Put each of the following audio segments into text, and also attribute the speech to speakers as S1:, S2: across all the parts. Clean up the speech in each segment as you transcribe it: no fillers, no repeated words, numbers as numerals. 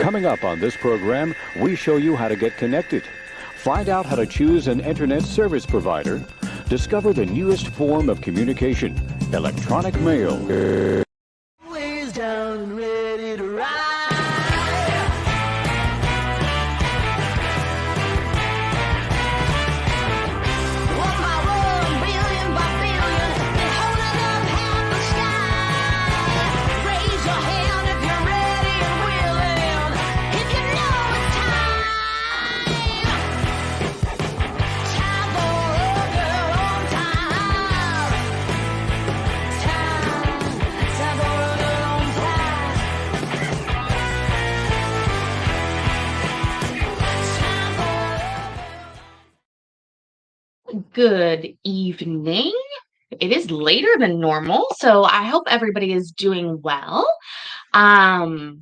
S1: Coming up on this program, we show you how to get connected. Find out how to choose an internet service provider. Discover the newest form of communication, electronic mail.
S2: Ways down and ready to ride. One by one, billion by billion, they're holding up half the sky. Raise your hand if you're ready and willing. If you know it's time. Time for a girl on time. Time for a girl on time. Time for Good evening. It is later than normal, so I hope everybody is doing well. Thank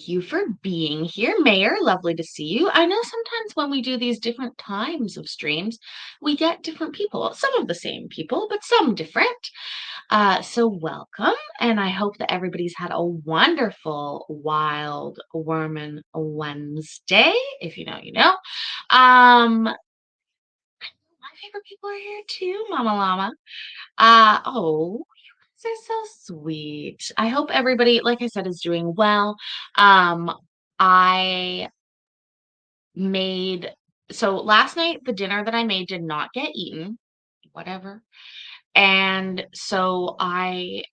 S2: you for being here, Mayor. Lovely to see you. I know sometimes when we do these different times of streams, we get different people, some of the same people, but some different. So welcome, and I hope that everybody's had a wonderful Wild Wormin Wednesday. If you know, you know. My favorite people are here too, Mama Llama. Oh, you guys are so sweet. I hope everybody, like I said, is doing well. I made so last night the dinner that I made did not get eaten, whatever. And so I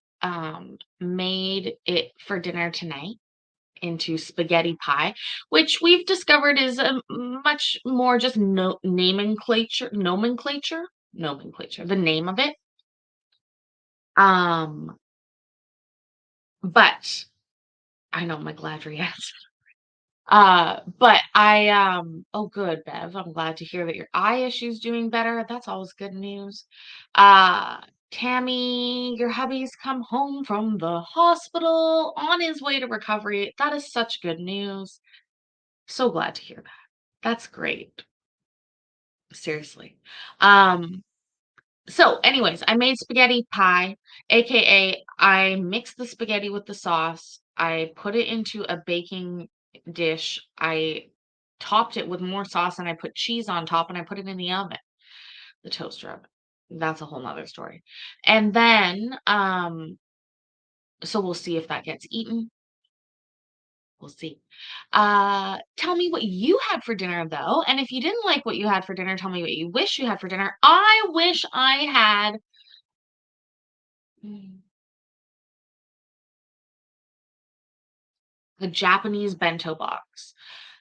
S2: made it for dinner tonight into spaghetti pie, which we've discovered is a much more just nomenclature, the name of it. But I know my Galadriel answer. But oh good, Bev. I'm glad to hear that your eye issue's doing better. That's always good news. Tammy, your hubby's come home from the hospital on his way to recovery. That is such good news. So glad to hear that. That's great. Seriously. So anyways, I made spaghetti pie, aka I mixed the spaghetti with the sauce. I put it into a baking dish. I topped it with more sauce and I put cheese on top and I put it in the oven, the toaster oven. That's a whole nother story. And then, so we'll see if that gets eaten. We'll see. Tell me what you had for dinner though. And if you didn't like what you had for dinner, tell me what you wish you had for dinner. I wish I had a Japanese bento box.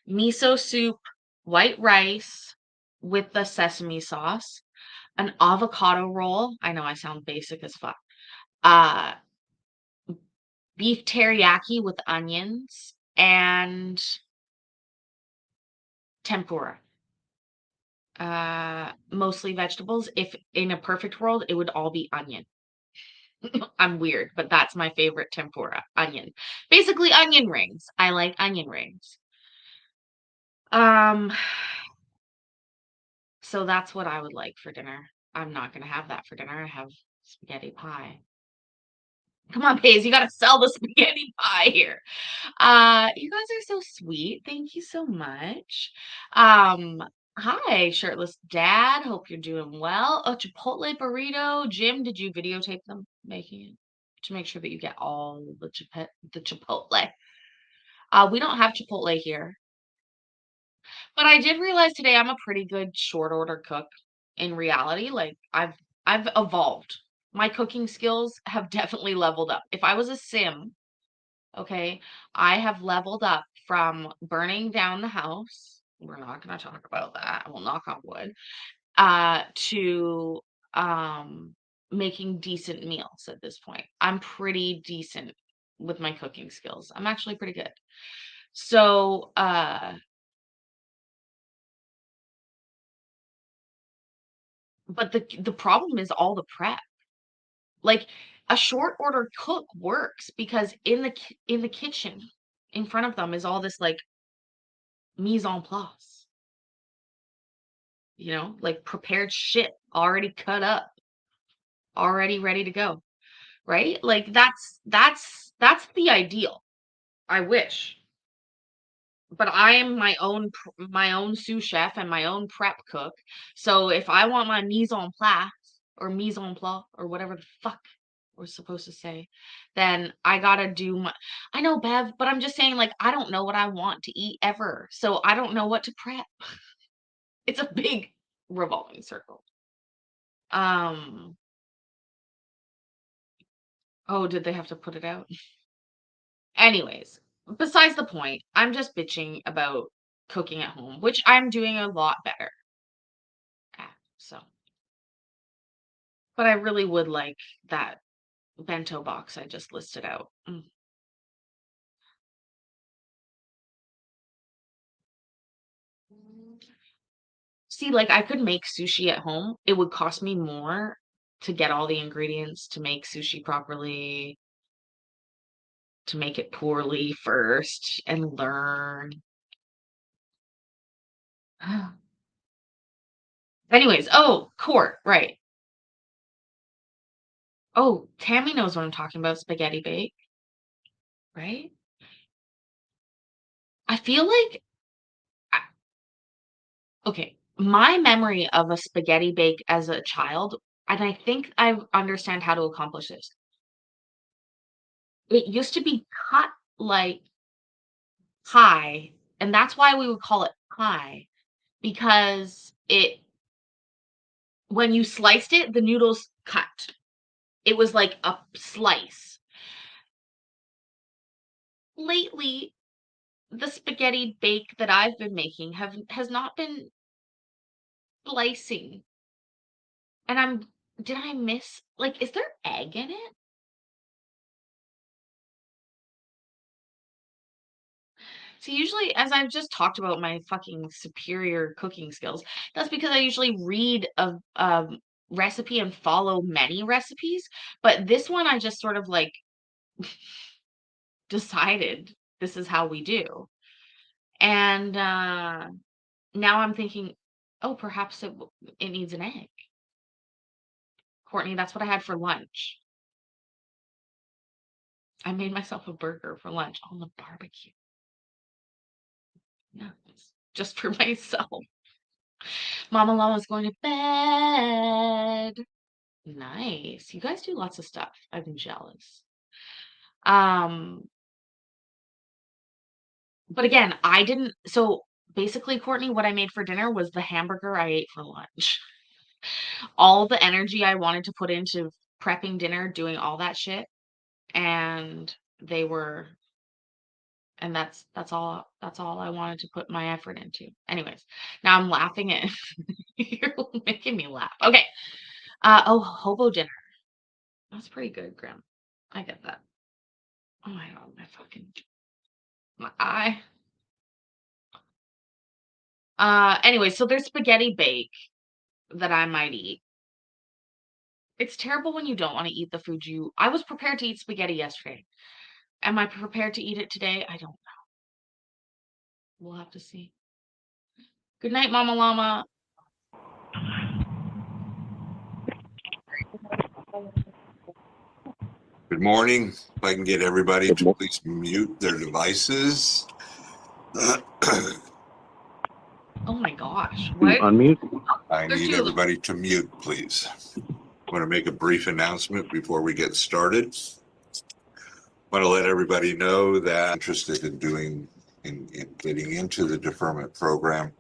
S2: Miso soup, white rice with the sesame sauce, an avocado roll. I know I sound basic as fuck. Uh, beef teriyaki with onions and tempura. Mostly vegetables. If in a perfect world, it would all be onion. I'm weird, but that's my favorite tempura, onion. Basically onion rings. I like onion rings. Um, so that's what I would like for dinner. I'm not gonna have that for dinner. I have spaghetti pie. Come on, Paige, you gotta sell the spaghetti pie here. You guys are so sweet. Thank you so much. Hi, shirtless dad. Hope you're doing well. A Chipotle burrito. Jim, did you videotape them making it to make sure that you get all the Chipotle? We don't have Chipotle here. But I did realize today I'm a pretty good short order cook in reality. Like I've evolved. My cooking skills have definitely leveled up. If I was a sim, okay, I have leveled up from burning down the house. We're not going to talk about that. I will knock on wood. To making decent meals at this point. I'm pretty decent with my cooking skills. I'm actually pretty good. So, but the problem is all the prep. Like a short order cook works because in the kitchen in front of them is all this like mise en place. You know, like prepared shit already cut up, already ready to go, right? Like that's the ideal. I wish. but I am my own sous chef and my own prep cook. So if I want my mise en place or whatever the fuck we're supposed to say, then I gotta do my. I know, Bev, but I'm just saying, like, I don't know what I want to eat ever, so I don't know what to prep. It's a big revolving circle. Um. Oh, did they have to put it out? Anyways, besides the point, I'm just bitching about cooking at home, which I'm doing a lot better at. So, but I really would like that bento box I just listed out. See, like I could make sushi at home. It would cost me more to get all the ingredients to make sushi properly, to make it poorly first and learn. Anyways, oh, court, right. Oh, Tammy knows what I'm talking about, spaghetti bake, right? I feel like I okay, my memory of a spaghetti bake as a child, and I think I understand how to accomplish this. It used to be cut like pie, and that's why we would call it pie, because it when you sliced it, the noodles cut. It was like a slice. Lately, the spaghetti bake that I've been making has not been slicing. And did I miss, like, is there egg in it? So usually, as I've just talked about my fucking superior cooking skills, that's because I usually read a recipe and follow many recipes. But this one, I just sort of like decided this is how we do. And now I'm thinking, oh, perhaps it needs an egg. Courtney, that's what I had for lunch. I made myself a burger for lunch on the barbecue. Yeah, it's just for myself. Mama Llama's going to bed. Nice. You guys do lots of stuff. I'm jealous. Um, but again, I didn't. So basically, Courtney, what I made for dinner was the hamburger I ate for lunch. All the energy I wanted to put into prepping dinner, doing all that shit, and they were, and that's all I wanted to put my effort into. Anyways, now I'm laughing at you're making me laugh. Okay. Oh, hobo dinner. That's pretty good, Grim. I get that. Oh my god, my eye. Anyway, so there's spaghetti bake that I might eat. It's terrible when you don't want to eat the food I was prepared to eat spaghetti yesterday. Am I prepared to eat it today? I don't know. We'll have to see. Good night, Mama Llama.
S3: Good morning. If I can get everybody to please mute their devices.
S2: Oh my gosh. What?
S4: Unmute.
S3: I
S2: There's
S3: need
S2: two of them.
S3: everybody to mute, please. I want to make a brief announcement before we get started. I want to let everybody know that I'm interested in getting into the deferment program.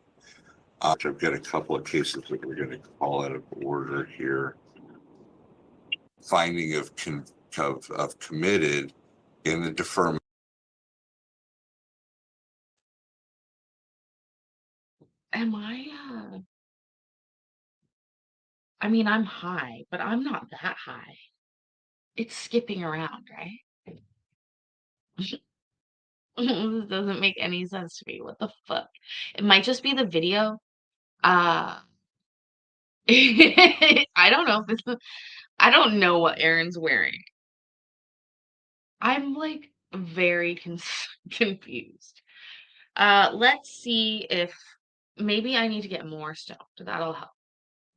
S3: I've got a couple of cases that we're going to call out of order here. Finding of committed in the deferment.
S2: Am I mean, I'm high, but I'm not that high. It's skipping around, right? This doesn't make any sense to me. What the fuck? It might just be the video. Uh I don't know if I don't know what Aaron's wearing. I'm like very confused. Let's see if maybe I need to get more stoned. That'll help.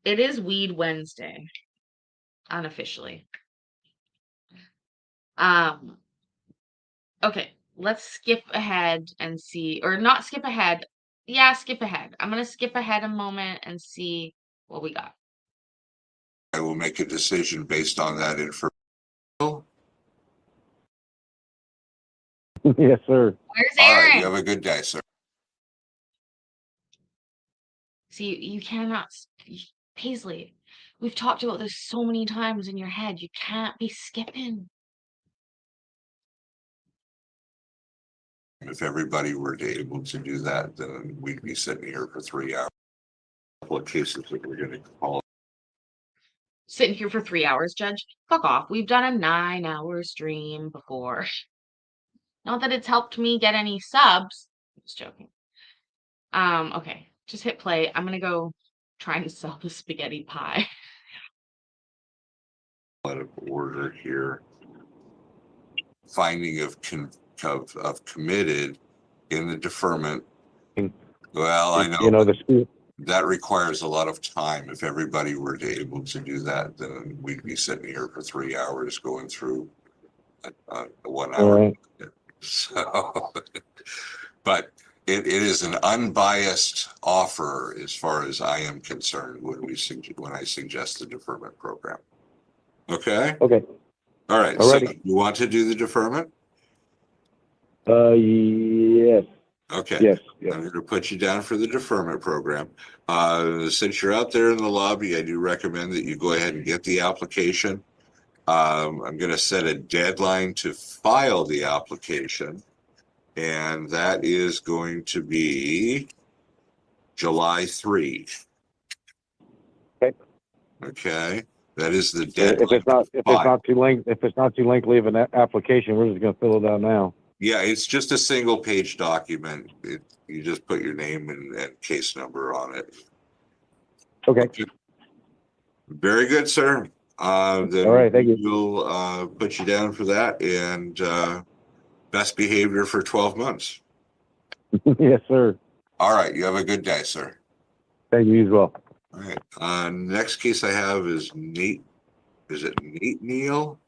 S2: It is Weed Wednesday, unofficially. Um, okay. let's skip ahead and see, or not skip ahead. Yeah, skip ahead. I'm gonna skip ahead a moment and see what we got.
S3: I will make a decision based on that information.
S4: Yes, sir.
S2: Where's
S3: All right,
S2: Aaron?
S3: you have a good day, sir.
S2: See, you cannot, Paisley, we've talked about this so many times in your head. You can't be skipping.
S3: If everybody were to able to do that, then we'd be sitting here for 3 hours. What cases that we're going to call?
S2: Sitting here for 3 hours, Judge. Fuck off. We've done a 9-hour stream before. Not that it's helped me get any subs. Just joking. Okay. Just hit play. I'm gonna go try and sell the spaghetti pie.
S3: Out of order here. Finding of committed in the deferment. Well, I know,
S4: You know, the school.
S3: that requires a lot of time. If everybody were to able to do that, then we'd be sitting here for 3 hours going through a 1
S4: All
S3: hour.
S4: right.
S3: So, but it is an unbiased offer as far as I am concerned when I suggest the deferment program. Okay.
S4: Okay.
S3: All right. So
S4: Alrighty.
S3: you want to do the deferment?
S4: Yes.
S3: Okay.
S4: Yes. Yes.
S3: I'm going to put you down for the deferment program. Since you're out there in the lobby, I do recommend that you go ahead and get the application. I'm going to set a deadline to file the application, and that is going to be July 3.
S4: Okay.
S3: Okay. That is the
S4: If
S3: deadline.
S4: it's not too lengthy of an application, we're just gonna fill it out now.
S3: Yeah, it's just a single page document. You just put your name and case number on it.
S4: Okay.
S3: Very good, sir. Then
S4: All right, thank you.
S3: we'll put you down for that, and best behavior for 12 months.
S4: Yes, sir.
S3: All right. You have a good day, sir.
S4: Thank you as well.
S3: All right. Next case I have is Nate. Is it Nate Neal?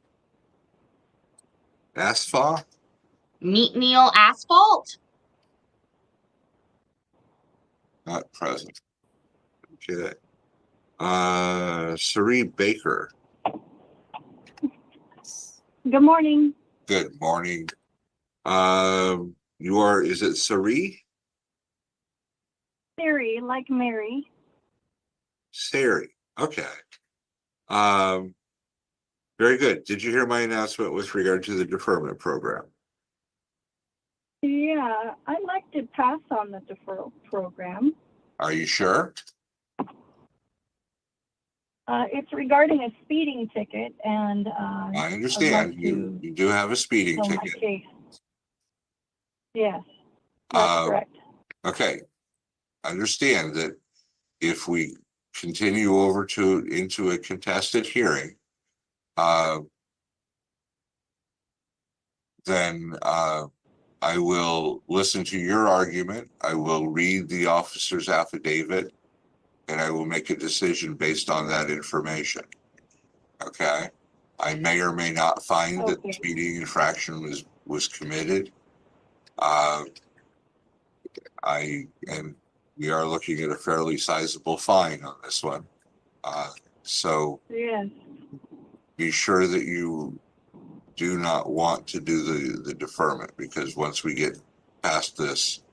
S3: Asfa?
S2: Meet Neil Asphalt?
S3: Not present. Okay. Sari Baker.
S5: Good morning.
S3: Good morning. Is it Sari?
S5: Siri, like Mary.
S3: Sari. Okay. Very good. Did you hear my announcement with regard to the deferment program?
S5: Yeah, I'd like to pass on the deferral program.
S3: Are you sure?
S5: It's regarding a speeding ticket, and
S3: I understand. You do have a speeding
S5: my
S3: ticket.
S5: case. Yes, that's correct.
S3: Okay. Understand that if we continue over into a contested hearing, then I will listen to your argument. I will read the officer's affidavit, and I will make a decision based on that information. Okay. I may or may not find that the speeding infraction was committed. We are looking at a fairly sizable fine on this one. So
S5: Yes.
S3: be sure that you do not want to do the deferment, because once we get past this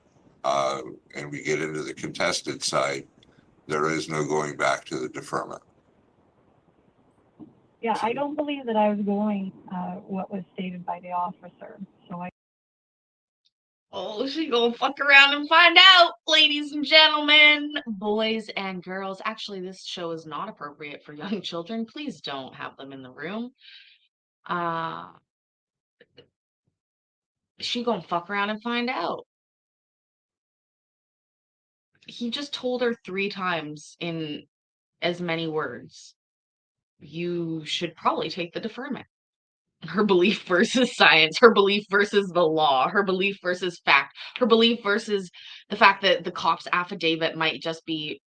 S3: and we get into the contested side, there is no going back to the deferment.
S5: Yeah, I don't believe that I was going what was stated by the officer. So
S2: Oh, she gonna fuck around and find out, ladies and gentlemen, boys and girls. Actually, this show is not appropriate for young children. Please don't have them in the room. She gonna fuck around and find out. He just told her 3 times in as many words. You should probably take the deferment. Her belief versus science, her belief versus the law, her belief versus fact, her belief versus the fact that the cop's affidavit might just be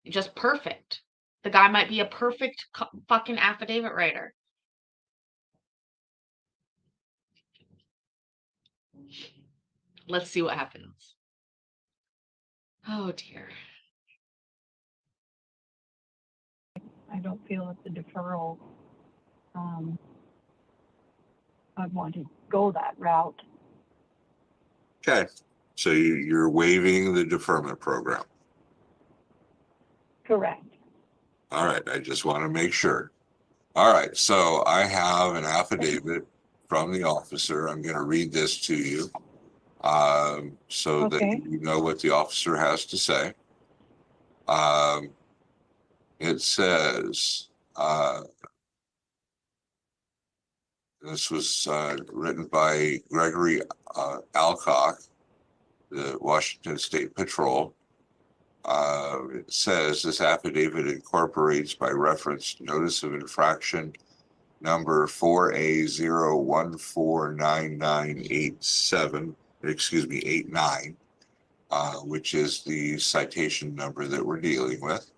S2: just perfect. The guy might be a perfect fucking affidavit writer. Let's see what happens. Oh dear.
S5: I don't feel that the deferral, I'd want to go that route.
S3: Okay, so you're waiving the deferment program.
S5: Correct.
S3: All right, I just want to make sure. All right, so I have an affidavit from the officer. I'm going to read this to you so that
S5: Okay.
S3: you know what the officer has to say. It says, this was written by Gregory Alcock, the Washington State Patrol. It says this affidavit incorporates by reference notice of infraction number 4A01499987, 89, which is the citation number that we're dealing with.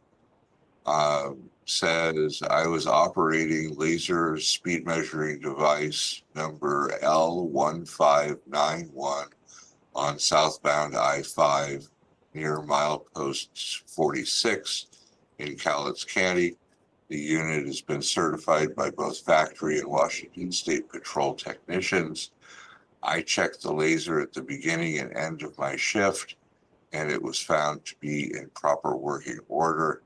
S3: Says I was operating laser speed measuring device number L1591 on southbound I-5 near milepost 46 in Cowlitz County. The unit has been certified by both factory and Washington State Patrol technicians. I checked the laser at the beginning and end of my shift, and it was found to be in proper working order.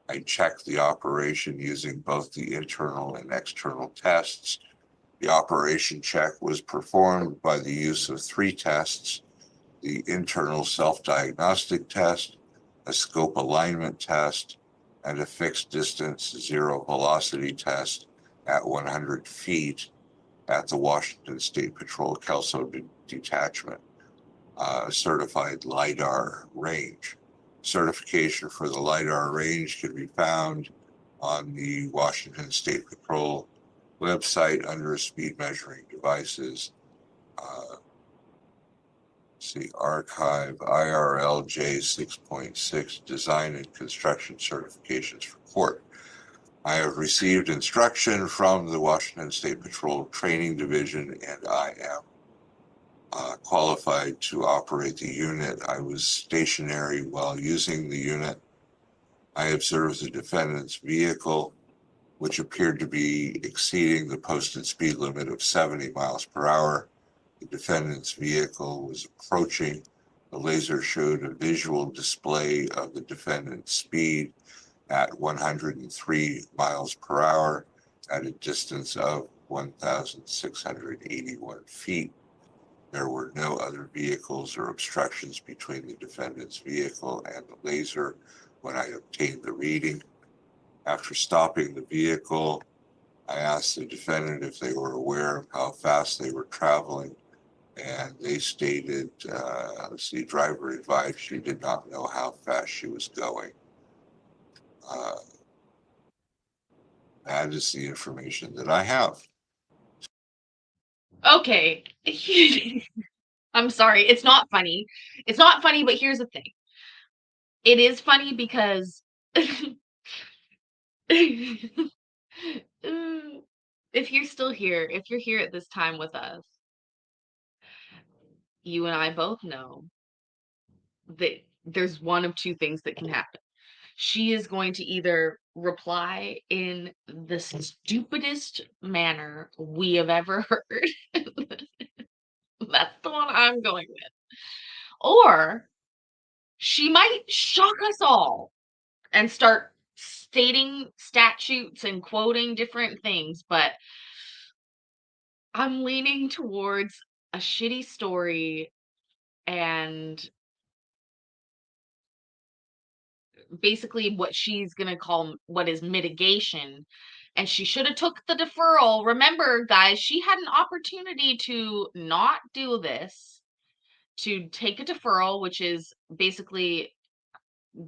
S3: I checked the operation using both the internal and external tests. The operation check was performed by the use of 3 tests: the internal self-diagnostic test, a scope alignment test, and a fixed distance zero velocity test at 100 feet at the Washington State Patrol Kelso Detachment, certified LiDAR range. Certification for the LiDAR range can be found on the Washington State Patrol website under speed measuring devices. See archive IRLJ 6.6 design and construction certifications report. I have received instruction from the Washington State Patrol Training Division, and I am qualified to operate the unit. I was stationary while using the unit. I observed the defendant's vehicle, which appeared to be exceeding the posted speed limit of 70 miles per hour. The defendant's vehicle was approaching. The laser showed a visual display of the defendant's speed at 103 miles per hour at a distance of 1,681 feet. There were no other vehicles or obstructions between the defendant's vehicle and the laser when I obtained the reading. After stopping the vehicle, I asked the defendant if they were aware of how fast they were traveling, and they stated, the driver advised she did not know how fast she was going. That is the information that I have.
S2: Okay. I'm sorry. It's not funny. It's not funny, but here's the thing. It is funny because if you're still here, if you're here at this time with us, you and I both know that there's one of 2 things that can happen. She is going to either reply in the stupidest manner we have ever heard. That's the one I'm going with. Or she might shock us all and start stating statutes and quoting different things, but I'm leaning towards a shitty story and basically what she's going to call what is mitigation, and she should have took the deferral. Remember guys, she had an opportunity to not do this, to take a deferral, which is basically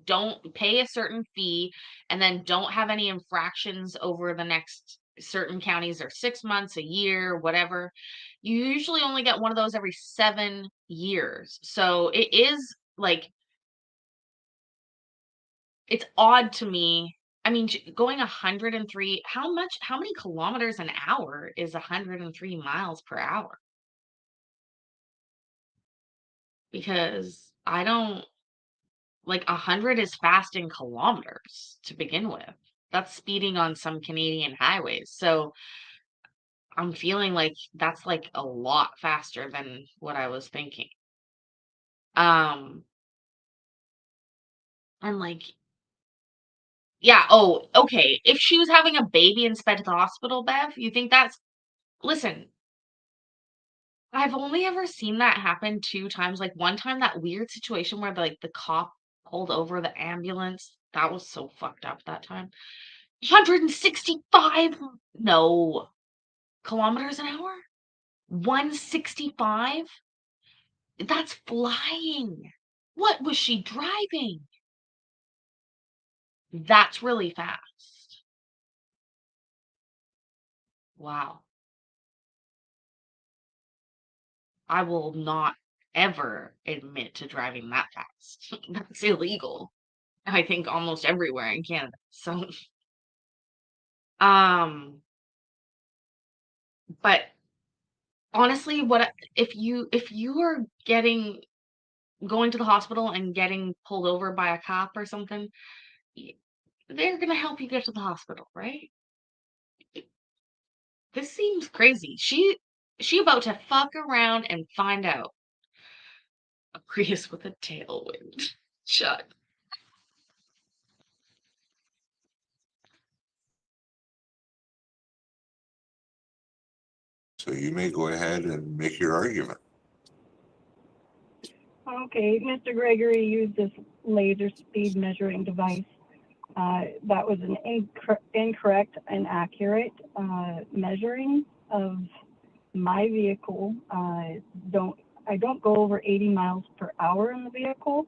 S2: don't pay a certain fee and then don't have any infractions over the next certain counties or 6 months, a year, whatever. You usually only get one of those every 7 years. So it is like, it's odd to me. I mean, going 103, how many kilometers an hour is 103 miles per hour? because I don't like 100 is fast in kilometers to begin with. That's speeding on some Canadian highways. So I'm feeling like that's like a lot faster than what I was thinking. Um, and like, yeah, oh, okay. If she was having a baby and sped to the hospital, Bev, you think that's listen, I've only ever seen that happen 2 times. Like one time that weird situation where like the cop pulled over the ambulance. That was so fucked up that time. 165 no kilometers an hour? 165? That's flying. What was she driving? That's really fast. Wow. I will not ever admit to driving that fast. That's illegal. I think almost everywhere in Canada. So, um, but honestly, if you are going to the hospital and getting pulled over by a cop or something, y- they're gonna help you get to the hospital, right? This seems crazy. She about to fuck around and find out. A Prius with a tailwind. Shut.
S3: So you may go ahead and make your argument.
S5: Okay, Mr. Gregory used this laser speed measuring device. That was an incorrect and accurate measuring of my vehicle. I don't go over 80 miles per hour in the vehicle.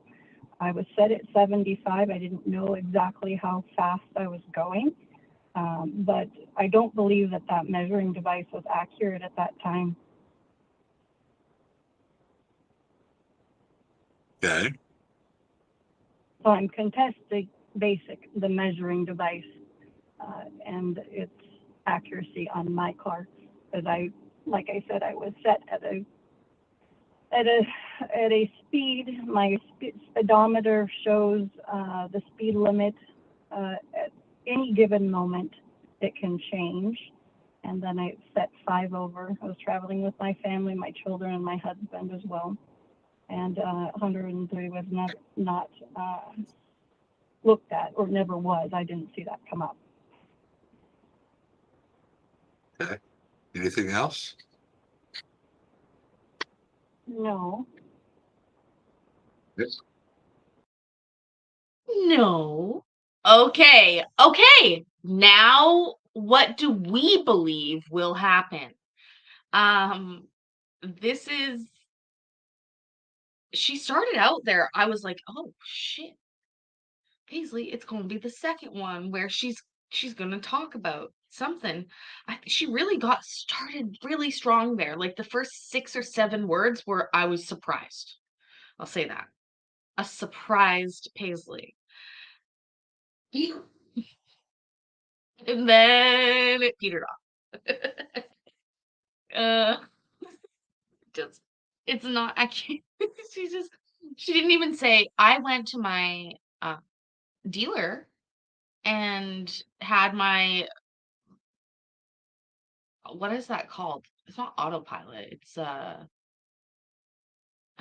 S5: I was set at 75. I didn't know exactly how fast I was going, but I don't believe that that measuring device was accurate at that time.
S3: Okay.
S5: So I'm contesting the measuring device and its accuracy on my car, because like I said, I was set at a speed. My speedometer shows the speed limit at any given moment. It can change, and then I set 5 over. I was traveling with my family, my children, and my husband as well. And 103 was not looked at, or never was. I didn't see that come up.
S3: Okay. Anything else?
S5: No.
S3: Yes.
S2: No. Okay. Okay. Now what do we believe will happen? Um this is she started out there. I was like, "Oh shit. Paisley, it's going to be the second one where she's going to talk about something." She really got started really strong there. Like the first 6 or 7 words were I was surprised. I'll say that. A surprised Paisley. And then it petered off. uh, just it's not. I can't. She just she didn't even say. I went to my dealer and had my what is that called? It's not autopilot. It's I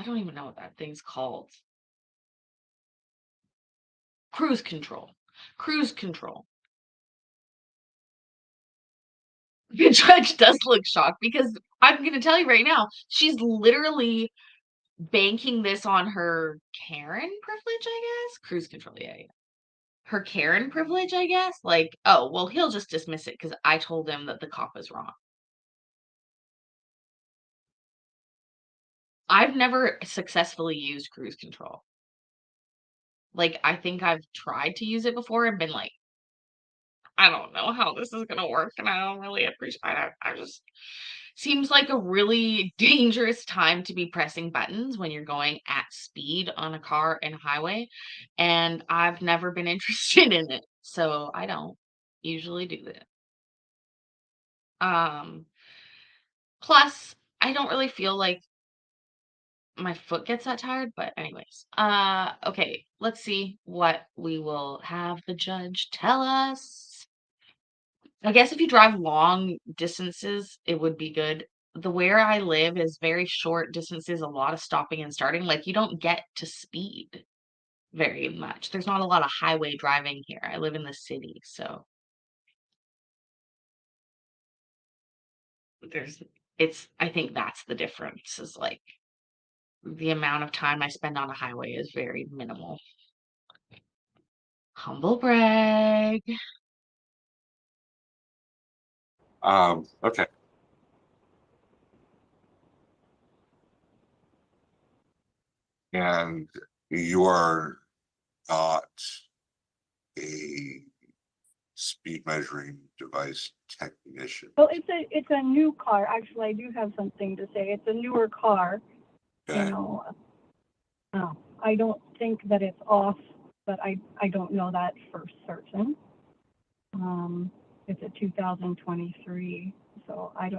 S2: don't even know what that thing's called. Cruise control. Cruise control. The judge does look shocked because I'm gonna tell you right now, she's literally banking this on her Karen privilege, I guess. Cruise control, yeah, yeah. Her Karen privilege, I guess. Like, oh, well, he'll just dismiss it because I told him that the cop was wrong. I've never successfully used cruise control. Like, I think I've tried to use it before and been like, I don't know how this is gonna work, and I don't really appreciate it. I just seems like a really dangerous time to be pressing buttons when you're going at speed on a car in a highway, and I've never been interested in it, so I don't usually do that. Um, plus, I don't really feel like my foot gets that tired, but anyways. Okay, let's see what we will have the judge tell us. I guess if you drive long distances, it would be good. The where I live is very short distances, a lot of stopping and starting. Like you don't get to speed very much. There's not a lot of highway driving here. I live in the city, so there's I think that's the difference is like the amount of time I spend on a highway is very minimal. Humble brag.
S3: Okay. And you are not a speed measuring device technician.
S5: Well, it's a new car. Actually, I do have something to say. It's a newer car.
S3: Okay.
S5: You know, I don't think that it's off, but I don't know that for certain. It's a 2023, so I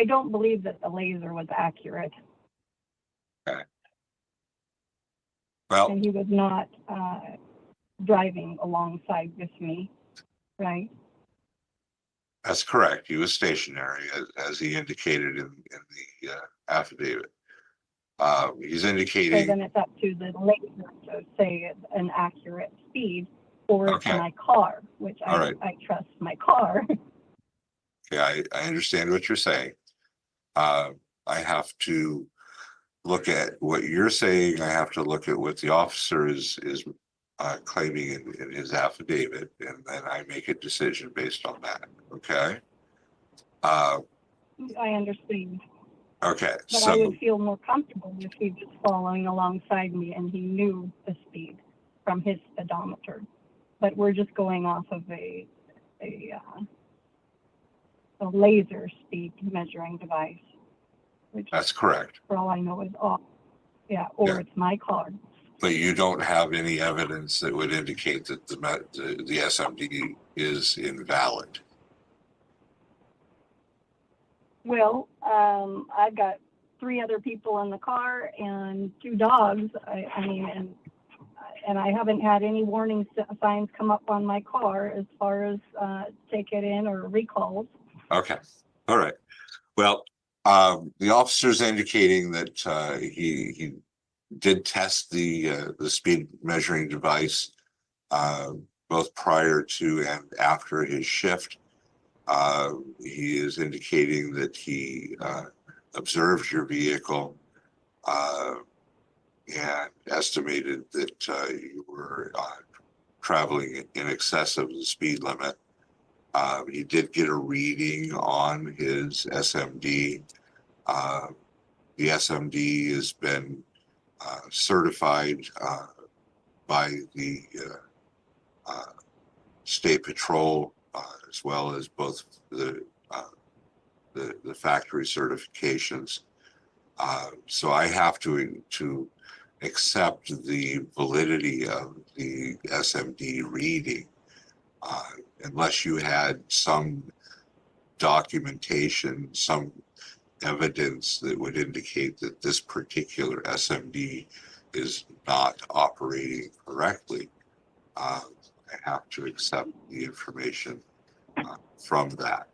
S5: don't believe that the laser was accurate.
S3: Okay. Well,
S5: And he was not driving alongside with me, right?
S3: that's correct. He was stationary, as he indicated in the affidavit. He's
S5: So
S3: indicating.
S5: then it's up to the laser to say an accurate speed, or it's
S3: Okay.
S5: my car, which
S3: All right.
S5: I trust my car.
S3: Okay, I understand what you're saying. I have to look at what you're saying. I have to look at what the officer is claiming in his affidavit, and then I make a decision based on that. Okay.
S5: I understand.
S3: Okay.
S5: But I would feel more comfortable if he was following alongside me and he knew the speed from his speedometer. But we're just going off of a laser speed measuring device, which
S3: that's correct.
S5: for all I know is off. Yeah, or it's my car.
S3: But you don't have any evidence that would indicate that the SMD is invalid.
S5: Well, I've got 3 other people in the car and 2 dogs. I mean, and I haven't had any warning signs come up on my car as far as take it in or recalls.
S3: Okay. All right. Well, the officer's indicating that he did test the speed measuring device both prior to and after his shift. He is indicating that he observed your vehicle and estimated that you were traveling in excess of the speed limit. He did get a reading on his SMD. The SMD has been certified by the State Patrol, as well as both the factory certifications. So I have to accept the validity of the SMD reading, unless you had some documentation, some evidence that would indicate that this particular SMD is not operating correctly. I have to accept the information from that.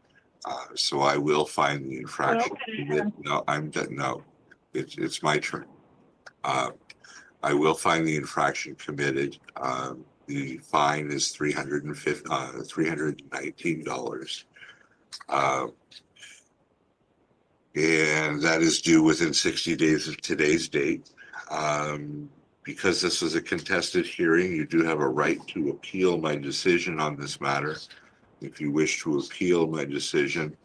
S3: So I will find the infraction.
S5: Okay.
S3: No, I'm done. No, it's my turn. I will find the infraction committed. The fine is $319. And that is due within 60 days of today's date. Because this was a contested hearing, you do have a right to appeal my decision on this matter. If you wish to appeal my decision,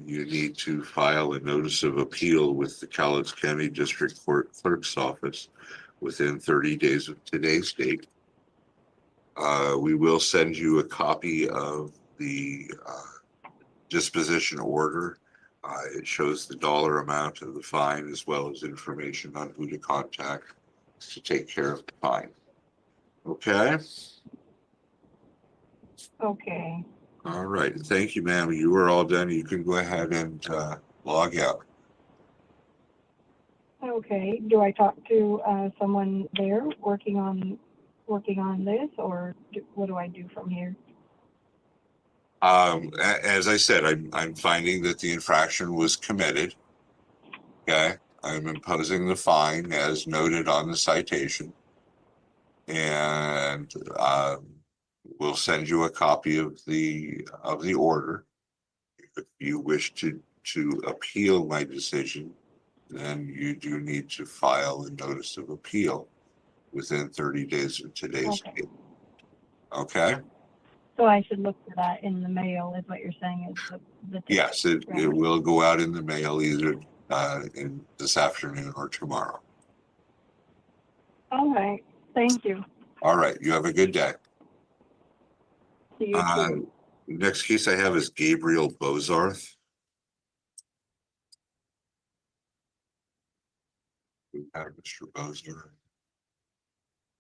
S3: you need to file a notice of appeal with the Cowlitz County District Court Clerk's Office within 30 days of today's date. We will send you a copy of the disposition order. It shows the dollar amount of the fine as well as information on who to contact to take care of the fine. Okay?
S5: Okay.
S3: All right. Thank you, ma'am. You are all done. You can go ahead and log out.
S5: Okay, do I talk to someone there working on this, or what do I do from here?
S3: As I said, I'm finding that the infraction was committed. Okay, I'm imposing the fine as noted on the citation. And we'll send you a copy of the order. If you wish to appeal my decision, then you do need to file a notice of appeal within 30 days of today's
S5: Okay.
S3: date. Okay?
S5: So I should look for that in the mail, is what you're saying, is the ticket,
S3: Yes, it
S5: right?
S3: will go out in the mail either in this afternoon or tomorrow.
S5: All right, thank you.
S3: All right, you have a good day.
S5: See you too.
S3: Next case I have is Gabriel Bozarth. We have Mr. Bozarth.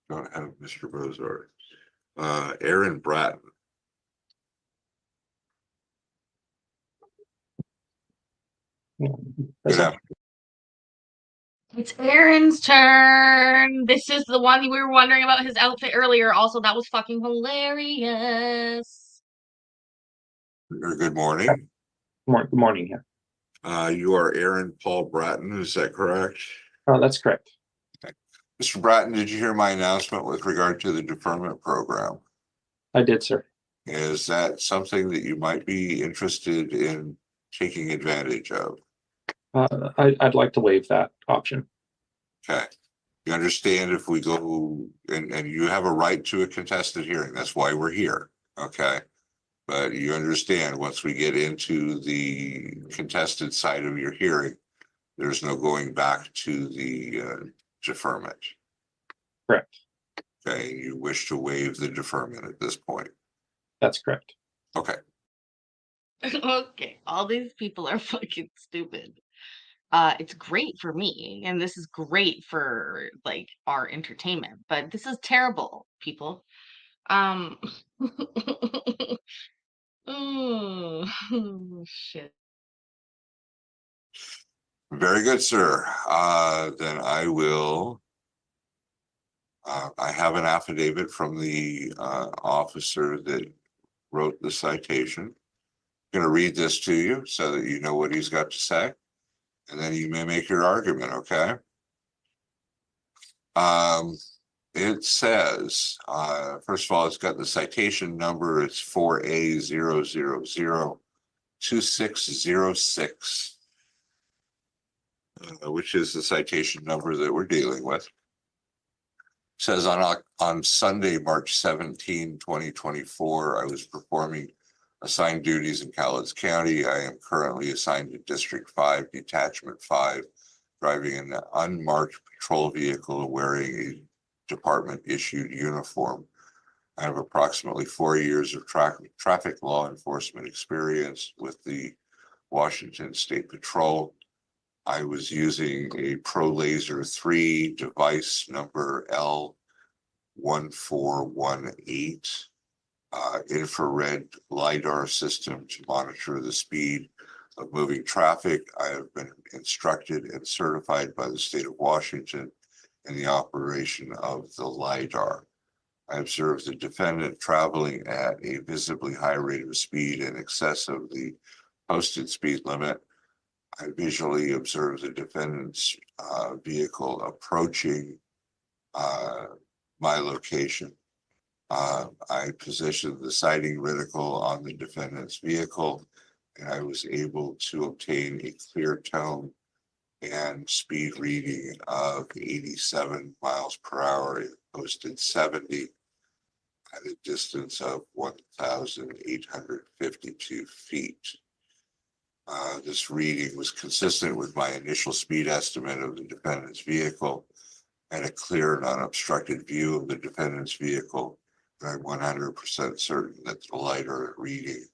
S3: Don't have Mr. Bozarth. Aaron Bratton. Good afternoon.
S2: It's Aaron's turn. This is the one we were wondering about his outfit earlier. Also, that was fucking hilarious.
S3: Good morning.
S6: Good morning.
S3: You are Aaron Paul Bratton, is that correct?
S6: Oh, that's correct.
S3: Mr. Bratton, did you hear my announcement with regard to the deferment program?
S6: I did, sir.
S3: Is that something that you might be interested in taking advantage of?
S6: I'd like to waive that option.
S3: Okay. You understand if we go and you have a right to a contested hearing. That's why we're here. Okay. But you understand once we get into the contested side of your hearing, there's no going back to the deferment.
S6: Correct.
S3: Okay. You wish to waive the deferment at this point.
S6: That's correct.
S3: Okay.
S2: Okay, all these people are fucking stupid. It's great for me, and this is great for like our entertainment, but this is terrible, people. Oh, shit.
S3: Very good, sir. Then I will. I have an affidavit from the officer that wrote the citation. I'm going to read this to you so that you know what he's got to say, and then you may make your argument. Okay. It says, first of all, it's got the citation number. It's 4A0002606, which is the citation number that we're dealing with. Says on Sunday, March 17, 2024, I was performing assigned duties in Cowlitz County. I am currently assigned to District 5, Detachment 5, driving an unmarked patrol vehicle wearing a department issued uniform. I have approximately 4 years of traffic law enforcement experience with the Washington State Patrol. I was using a Pro Laser 3 device number L1418 infrared LiDAR system to monitor the speed of moving traffic. I have been instructed and certified by the state of Washington in the operation of the LiDAR. I observed the defendant traveling at a visibly high rate of speed in excess of the posted speed limit. I visually observed the defendant's vehicle approaching my location. I positioned the sighting reticle on the defendant's vehicle, and I was able to obtain a clear tone and speed reading of 87 miles per hour. It posted 70 at a distance of 1,852 feet. This reading was consistent with my initial speed estimate of the defendant's vehicle and a clear and unobstructed view of the defendant's vehicle. I'm 100% certain that the LiDAR reading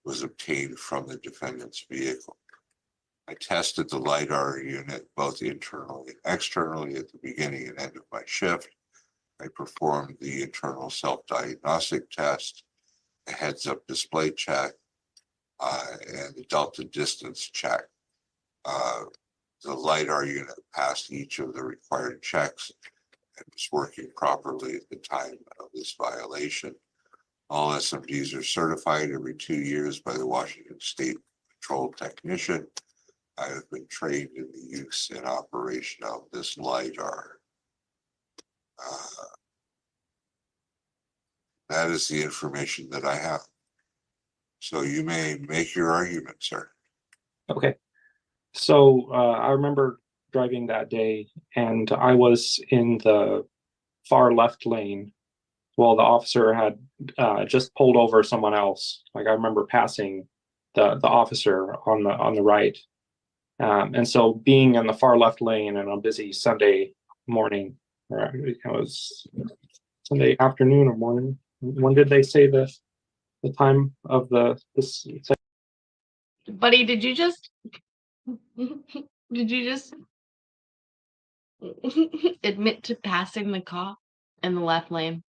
S3: was obtained from the defendant's vehicle. I tested the LiDAR unit both internally and externally at the beginning and end of my shift. I performed the internal self-diagnostic test, a heads-up display check, and the delta distance check. Uh, the LiDAR unit passed each of the required checks and was working properly at the time of this violation. All SMDs are certified every 2 years by the Washington State Patrol Technician. I have been trained in the use and operation of this LiDAR. That is the information that I have. So you may make your argument, sir.
S6: Okay. So I remember driving that day, and I was in the far left lane while the officer had just pulled over someone else. Like, I remember passing the officer on the right. And so being in the far left lane on a busy Sunday morning, or it was Sunday afternoon or morning. When did they say the time of this?
S2: Buddy, did you just admit to passing the cop in the left lane?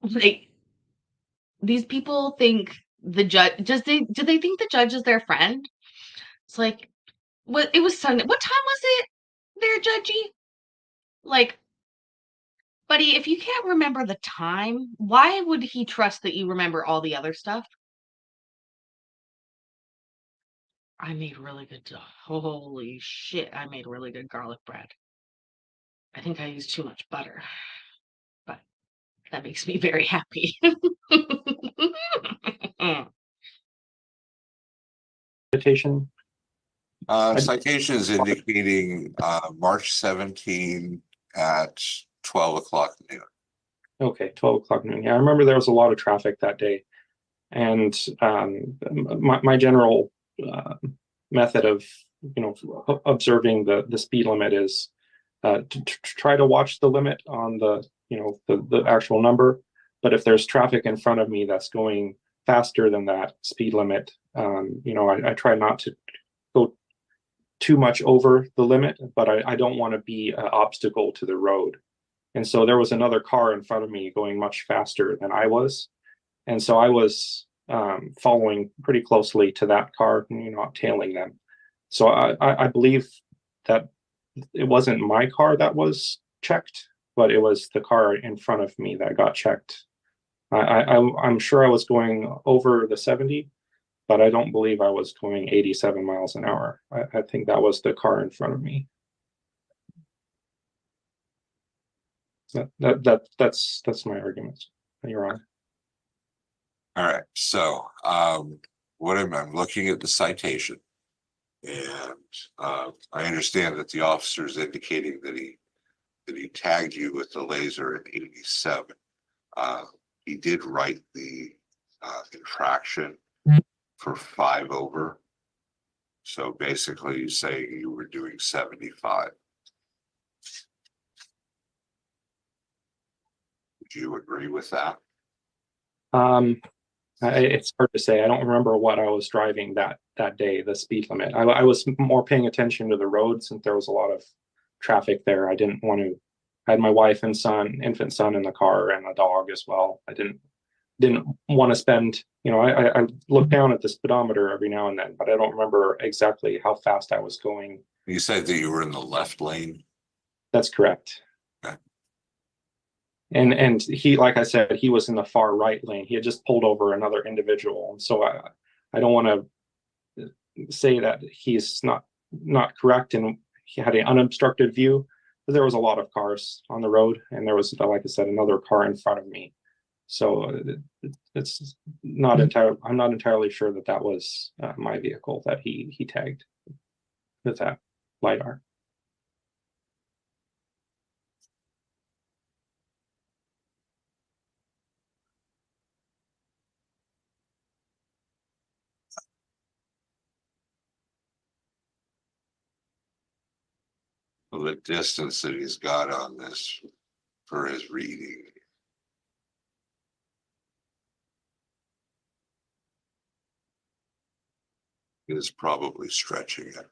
S2: Like, these people think the judge do they think the judge is their friend? It's like, what, it was Sunday. What time was it there, judgy? Like, buddy, if you can't remember the time, why would he trust that you remember all the other stuff? I made really good, holy shit, I made really good garlic bread. I think I used too much butter, but that makes me very happy.
S6: Citation.
S3: Citation is indicating March 17 at 12 o'clock noon.
S6: Okay, 12 o'clock noon. Yeah, I remember there was a lot of traffic that day. And my general method of, observing the speed limit is to try to watch the limit on the actual number. But if there's traffic in front of me that's going faster than that speed limit, I try not to go too much over the limit, but I don't want to be an obstacle to the road. And so there was another car in front of me going much faster than I was. And so I was following pretty closely to that car, tailing them. So I believe that it wasn't my car that was checked, but it was the car in front of me that got checked. I'm sure I was going over the 70, but I don't believe I was going 87 miles an hour. I think that was the car in front of me. That's my argument. You're on.
S3: All right. So what I'm looking at the citation, and I understand that the officer is indicating that he tagged you with the laser at 87. He did write the infraction for 5 over. So basically, you say you were doing 75. Would you agree with that?
S6: It's hard to say. I don't remember what I was driving that day, the speed limit. I was more paying attention to the road since there was a lot of traffic there. I didn't want to. I had my wife and infant son in the car, and a dog as well. I didn't want to spend. I look down at the speedometer every now and then, but I don't remember exactly how fast I was going.
S3: You said that you were in the left lane.
S6: That's correct.
S3: Okay.
S6: And he, like I said, he was in the far right lane. He had just pulled over another individual. And so I don't want to say that he's not correct, and he had an unobstructed view, but there was a lot of cars on the road, and there was, like I said, another car in front of me. So it's not entirely. I'm not entirely sure that was my vehicle that he tagged with that LiDAR.
S3: Well, the distance that he's got on this for his reading is probably stretching it.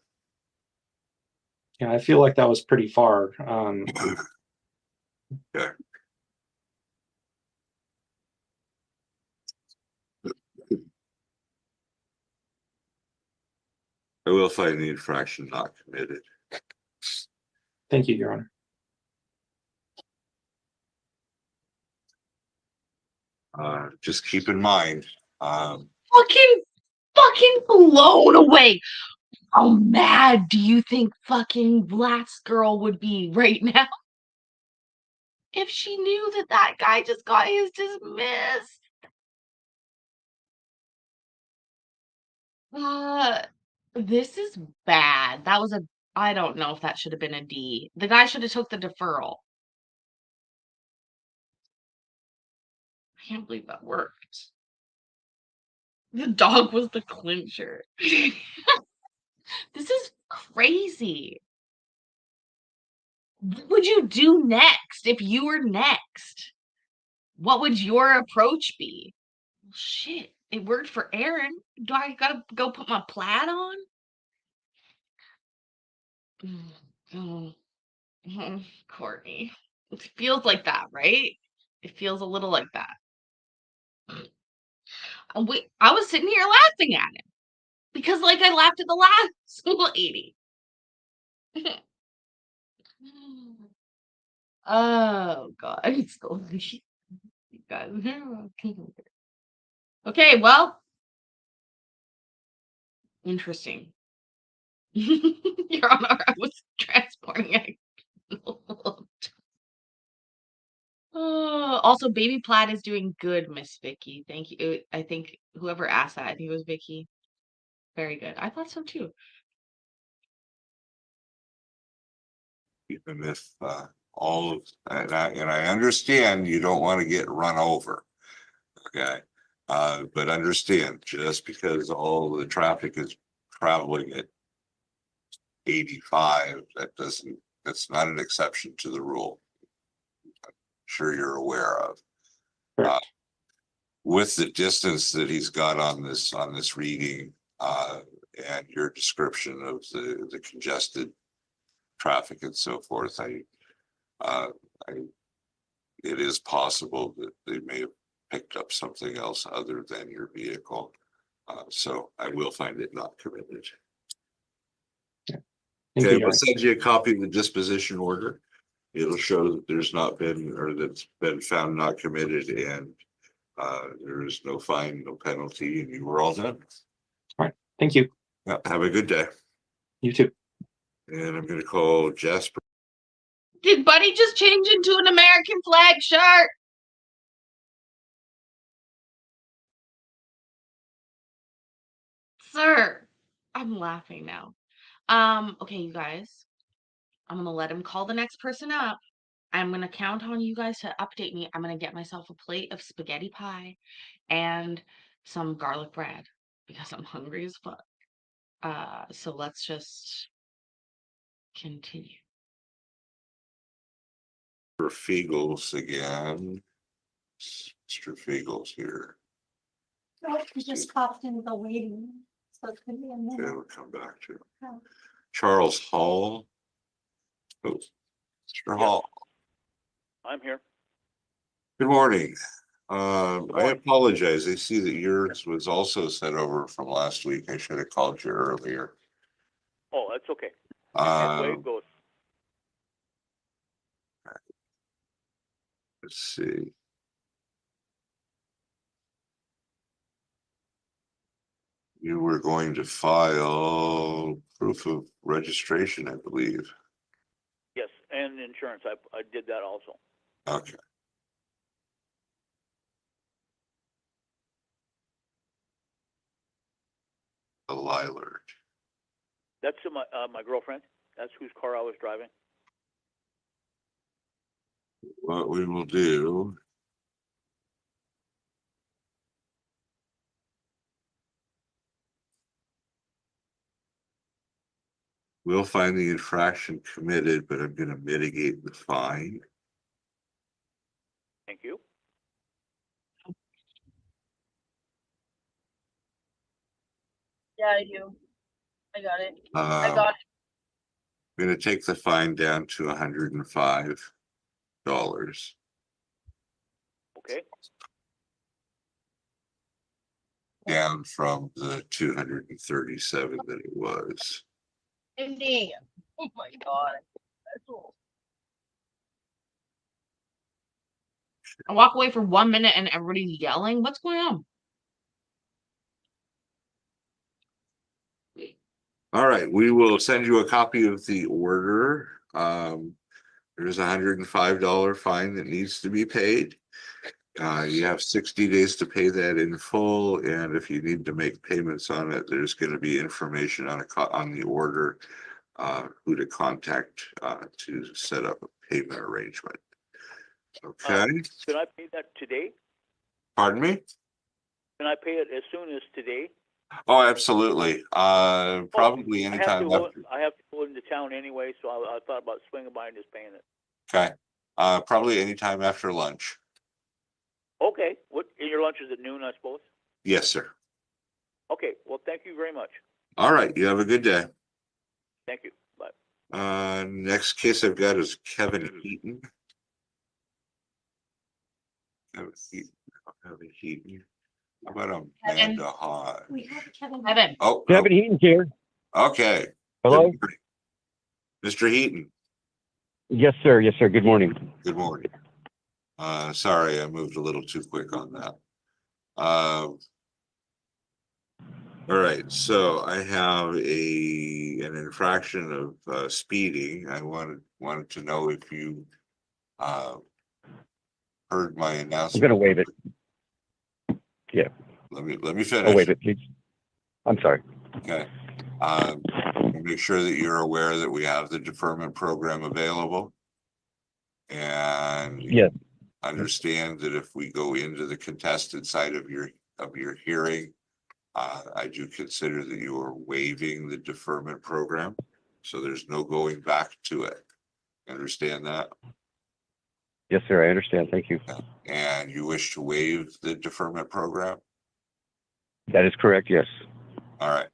S6: Yeah, I feel like that was pretty far.
S3: Okay. I will find the infraction not committed.
S6: Thank you, Your Honor.
S3: Just keep in mind,
S2: Fucking blown away. How mad do you think fucking last girl would be right now? If she knew that that guy just got his dismissed. This is bad. That was I don't know if that should have been a D. The guy should have took the deferral. I can't believe that worked. The dog was the clincher. This is crazy. What would you do next if you were next? What would your approach be? Well, shit, it worked for Aaron. Do I gotta go put my plaid on? Courtney. It feels like that, right? It feels a little like that. I was sitting here laughing at him because, like, I laughed at the last lady. Oh God, it's so you guys. Okay, well, interesting. Your Honor, I was transporting. Also, Baby Plaid is doing good, Miss Vicky. Thank you. I think whoever asked that, I think it was Vicky. Very good. I thought so too.
S3: even if all of, and I understand you don't want to get run over. Okay. But understand, just because all the traffic is traveling at 85, that's not an exception to the rule. I'm sure you're aware of.
S6: Correct.
S3: With the distance that he's got on this reading, and your description of the congested traffic and so forth, it is possible that they may have picked up something else other than your vehicle. So I will find it not committed.
S6: Thank
S3: Okay,
S6: you,
S3: we'll send you a copy of the disposition order. It'll show that there's not been, or that's been found not committed, and there is no fine, no penalty, and you were all done.
S6: All right. Thank you.
S3: Yeah, have a good day.
S6: You too.
S3: And I'm going to call Jasper.
S2: Did Buddy just change into an American flag shirt? Sir, I'm laughing now. Okay, you guys. I'm gonna let him call the next person up. I'm gonna count on you guys to update me. I'm gonna get myself a plate of spaghetti pie and some garlic bread because I'm hungry as fuck. So let's just continue.
S3: For Fiegels again. Mr. Fiegels here.
S7: Nope, he just popped into the waiting room, so it could be a
S3: Okay,
S7: minute.
S3: we'll come back to
S7: Oh.
S3: Charles Hall. Oh, Mr. Hall.
S8: I'm here.
S3: Good morning. I
S8: morning.
S3: apologize. I see that yours was also sent over from last week. I should have called you earlier.
S8: Oh, that's okay. That's the way
S3: Um,
S8: it goes.
S3: let's see. You were going to file proof of registration, I believe.
S8: Yes, and insurance. I did that also.
S3: Okay. The Lillard.
S8: That's my girlfriend. That's whose car I was driving.
S3: What we will do. We'll find the infraction committed, but I'm going to mitigate the fine.
S8: Thank you.
S7: Yeah, I do. I got it. I got it.
S3: I'm going to take the fine down to $105.
S8: Okay.
S3: down from the 237 that it was.
S7: Indeed. Oh my god. That's all.
S2: I walk away for 1 minute and everybody's yelling. What's going on?
S3: All right, we will send you a copy of the order. There's a $105 fine that needs to be paid. You have 60 days to pay that in full, and if you need to make payments on it, there's going to be information on on the order, who to contact to set up a payment arrangement. Okay.
S8: Can I pay that today?
S3: Pardon me?
S8: Can I pay it as soon as today?
S3: Oh, absolutely. Probably
S8: I have
S3: anytime
S8: to
S3: after.
S8: I have to go into town anyway, so I thought about swinging by and just paying it.
S3: Okay. Probably anytime after lunch.
S8: Okay. Your lunch is at noon, I suppose?
S3: Yes, sir.
S8: Okay. Well, thank you very much.
S3: All right. You have a good day.
S8: Thank you. Bye.
S3: Next case I've got is Kevin Heaton. Kevin Heaton. How about Amanda High?
S2: We have Kevin.
S3: Oh,
S4: Kevin Heaton's here.
S3: okay.
S4: Hello?
S3: Good morning. Mr. Heaton,
S4: Yes, sir. Yes, sir. Good morning.
S3: good morning. Sorry, I moved a little too quick on that. All right, so I have an infraction of speeding. I wanted to know if you heard my
S4: I'm
S3: announcement.
S4: going to waive it. Yeah.
S3: Let me
S4: I'll
S3: finish.
S4: waive it, please. I'm sorry.
S3: Okay. Make sure that you're aware that we have the deferment program available. And
S4: Yes.
S3: understand that if we go into the contested side of your hearing, I do consider that you are waiving the deferment program. So there's no going back to it. Understand that?
S4: Yes, sir. I understand. Thank you.
S3: And you wish to waive the deferment program?
S4: That is correct. Yes.
S3: All right.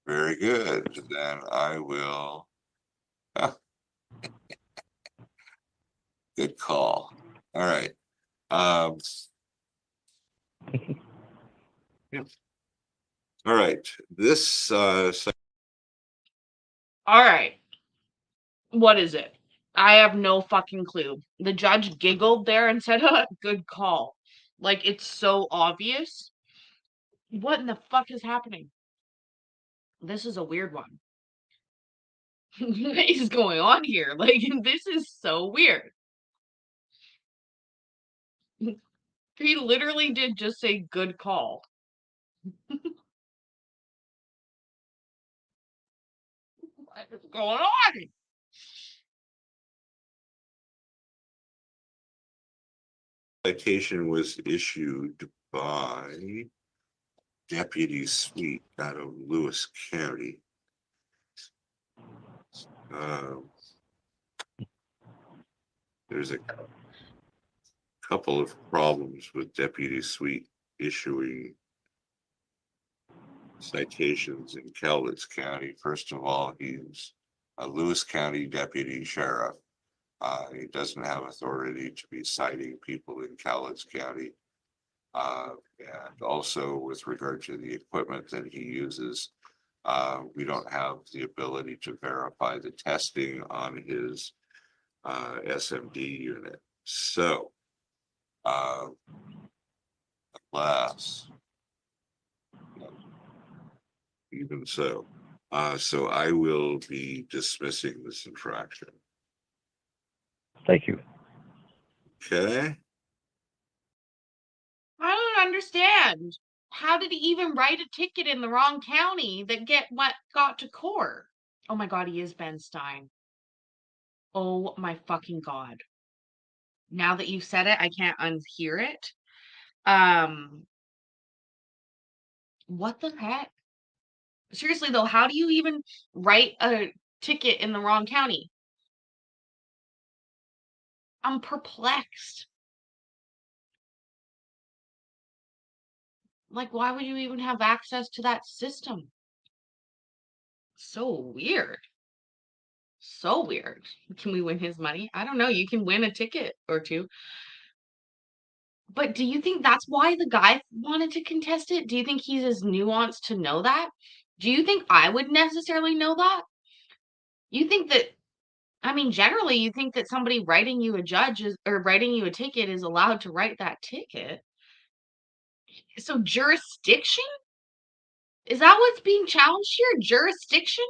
S3: Very good. Then I will. Good call. All right. Yeah. All right. This
S2: All right. What is it? I have no fucking clue. The judge giggled there and said, good call. Like, it's so obvious. What in the fuck is happening? This is a weird one. What is going on here? Like, this is so weird. He literally did just say good call. What is going on?
S3: citation was issued by Deputy Sweet out of Lewis County. There's a couple of problems with Deputy Sweet issuing citations in Cowlitz County. First of all, he's a Lewis County deputy sheriff. He doesn't have authority to be citing people in Cowlitz County. And also with regard to the equipment that he uses, we don't have the ability to verify the testing on his SMD unit. So, alas, even so, so I will be dismissing this infraction.
S4: Thank you.
S3: Okay.
S2: I don't understand. How did he even write a ticket in the wrong county that got to court? Oh my god, he is Ben Stein. Oh my fucking god. Now that you've said it, I can't unhear it. What the heck? Seriously though, how do you even write a ticket in the wrong county? I'm perplexed. Like, why would you even have access to that system? So weird. So weird. Can we win his money? I don't know. You can win a ticket or two. But do you think that's why the guy wanted to contest it? Do you think he's as nuanced to know that? Do you think I would necessarily know that? You think that, I mean, generally, you think that somebody writing you a judge is, or writing you a ticket is allowed to write that ticket. So jurisdiction? Is that what's being challenged here? Jurisdiction?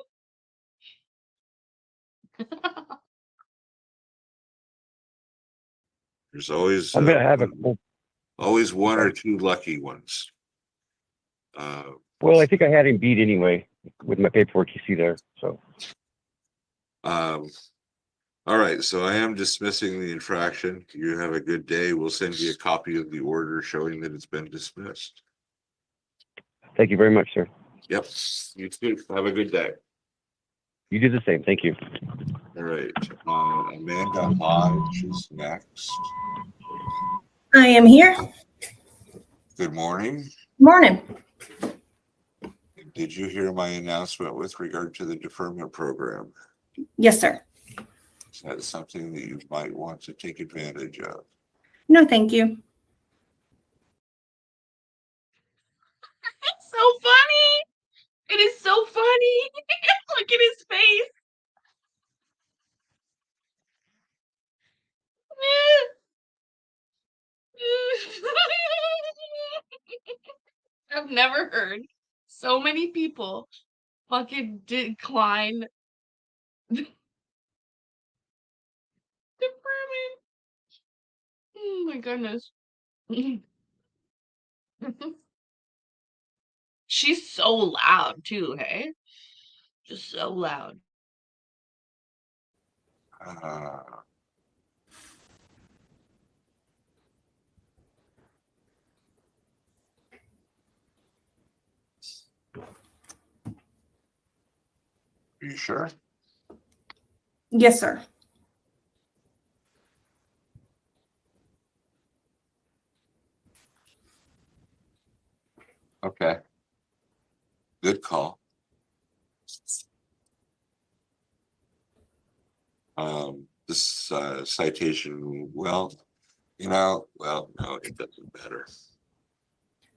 S3: There's always
S4: I'm gonna have a,
S3: always one or two lucky ones.
S4: well, I think I had him beat anyway with my paperwork you see there, so.
S3: All right, so I am dismissing the infraction. You have a good day. We'll send you a copy of the order showing that it's been dismissed.
S4: Thank you very much, sir.
S3: Yep, you too. Have a good day.
S4: You do the same. Thank you.
S3: All right, Amanda Hodge is next.
S9: I am here.
S3: Good morning.
S9: Morning.
S3: Did you hear my announcement with regard to the deferment program?
S9: Yes, sir.
S3: Is that something that you might want to take advantage of?
S9: No, thank you.
S2: It's so funny. It is so funny. Look at his face. I've never heard so many people fucking decline deferment. Oh my goodness. She's so loud too, hey? Just so loud.
S3: Are you sure?
S9: Yes, sir.
S3: Okay. Good call. This citation, well, no, it doesn't matter.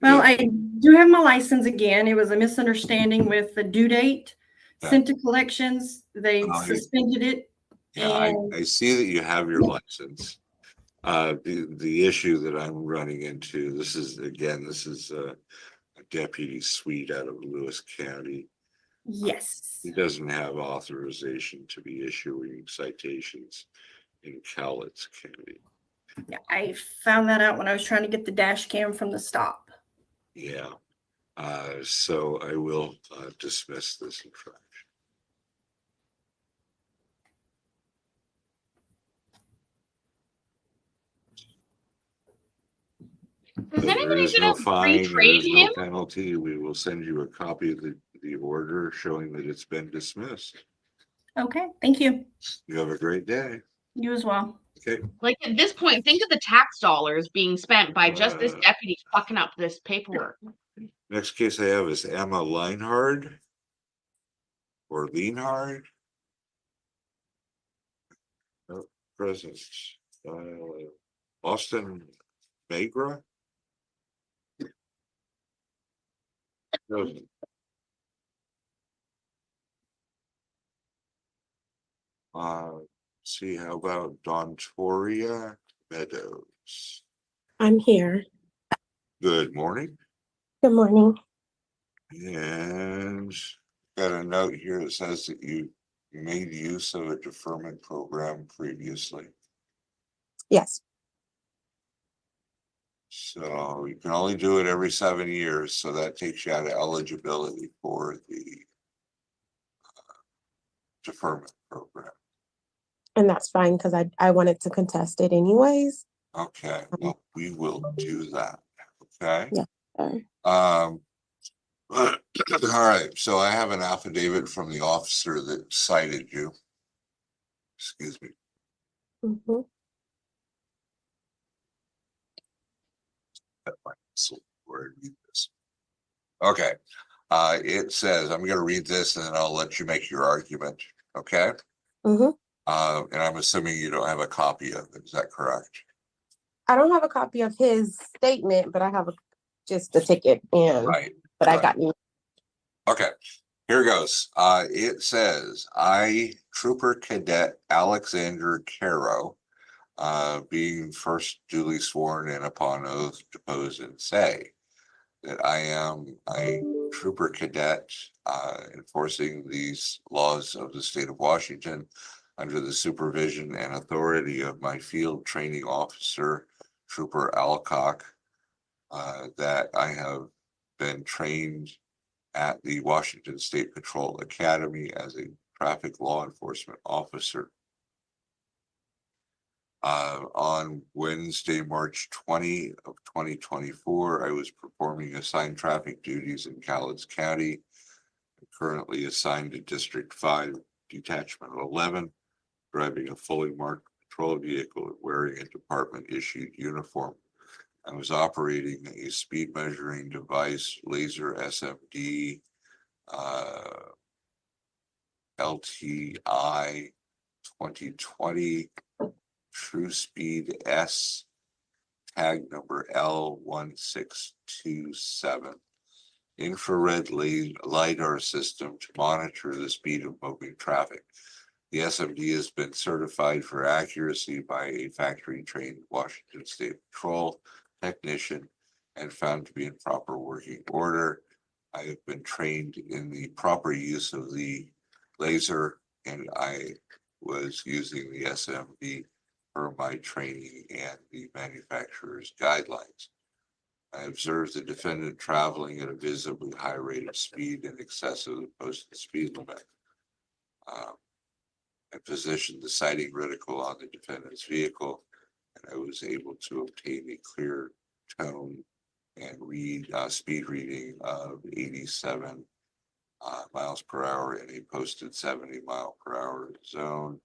S9: Well, I do have my license again. It was a misunderstanding with the due date. Sent to collections. They suspended it.
S3: Yeah, I see that you have your license. The issue that I'm running into, this is a deputy suite out of Lewis County.
S9: Yes.
S3: He doesn't have authorization to be issuing citations in Cowlitz County.
S9: Yeah, I found that out when I was trying to get the dash cam from the stop.
S3: Yeah. So I will dismiss this infraction.
S2: Is
S3: There
S2: anybody
S3: is no
S2: gonna
S3: fine, there
S2: retrain
S3: is no
S2: him?
S3: penalty. We will send you a copy of the order showing that it's been dismissed.
S9: Okay, thank you.
S3: You have a great day.
S9: You as well.
S3: Okay.
S2: Like at this point, think of the tax dollars being spent by just this deputy fucking up this paperwork.
S3: Next case I have is Emma Leinhard or Lienhard. Presence. Austin Magra. See, how about Dontoria Meadows?
S10: I'm here.
S3: Good morning.
S10: Good morning.
S3: And got a note here that says that you made use of a deferment program previously.
S10: Yes.
S3: So you can only do it every 7 years. So that takes you out of eligibility for the deferment program.
S10: And that's fine because I wanted to contest it anyways.
S3: Okay, well, we will do that. Okay.
S10: Yeah. Sure.
S3: All right, so I have an affidavit from the officer that cited you. Excuse me.
S10: Mm-hmm.
S3: Where I read this. Okay, it says, I'm going to read this and then I'll let you make your argument. Okay.
S10: Mm-hmm.
S3: And I'm assuming you don't have a copy of it. Is that correct?
S10: I don't have a copy of his statement, but I have just the ticket and
S3: Right.
S10: but I got
S3: Okay, here goes. It says, I, Trooper Cadet Alexander Caro, being first duly sworn in upon oath, depose and say that I am a Trooper Cadet enforcing these laws of the state of Washington under the supervision and authority of my field training officer, Trooper Alcock, that I have been trained at the Washington State Patrol Academy as a traffic law enforcement officer. On Wednesday, March 20 of 2024, I was performing assigned traffic duties in Cowlitz County. I'm currently assigned to District 5, Detachment 11, driving a fully marked patrol vehicle and wearing a department-issued uniform. I was operating a speed measuring device, laser SMD, LTI 2020, True Speed S, tag number L1627, infrared LiDAR system to monitor the speed of moving traffic. The SMD has been certified for accuracy by a factory-trained Washington State Patrol technician and found to be in proper working order. I have been trained in the proper use of the laser, and I was using the SMD per my training and the manufacturer's guidelines. I observed the defendant traveling at a visibly high rate of speed in excess of the posted speed limit. I positioned the sighting reticle on the defendant's vehicle, and I was able to obtain a clear tone and speed reading of 87 miles per hour in a posted 70-mile-per-hour zone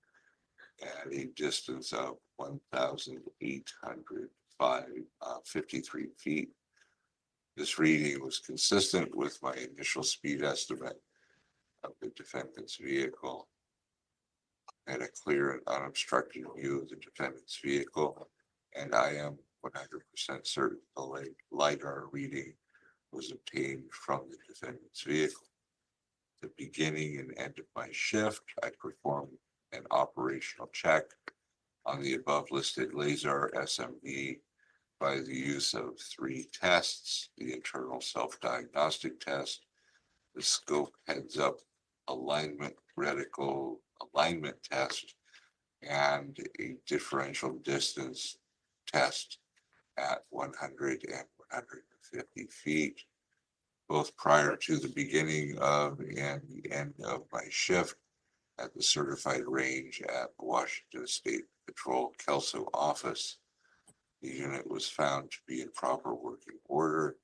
S3: at a distance of 1,853 feet. This reading was consistent with my initial speed estimate of the defendant's vehicle. I had a clear and unobstructed view of the defendant's vehicle, and I am 100% certain the LiDAR reading was obtained from the defendant's vehicle. At the beginning and end of my shift, I performed an operational check on the above listed laser SMD by the use of 3 tests: the internal self-diagnostic test, the scope heads-up alignment reticle alignment test, and a differential distance test at 100 and 150 feet, both prior to the beginning of and the end of my shift at the certified range at Washington State Patrol Kelso office. The unit was found to be in proper working order.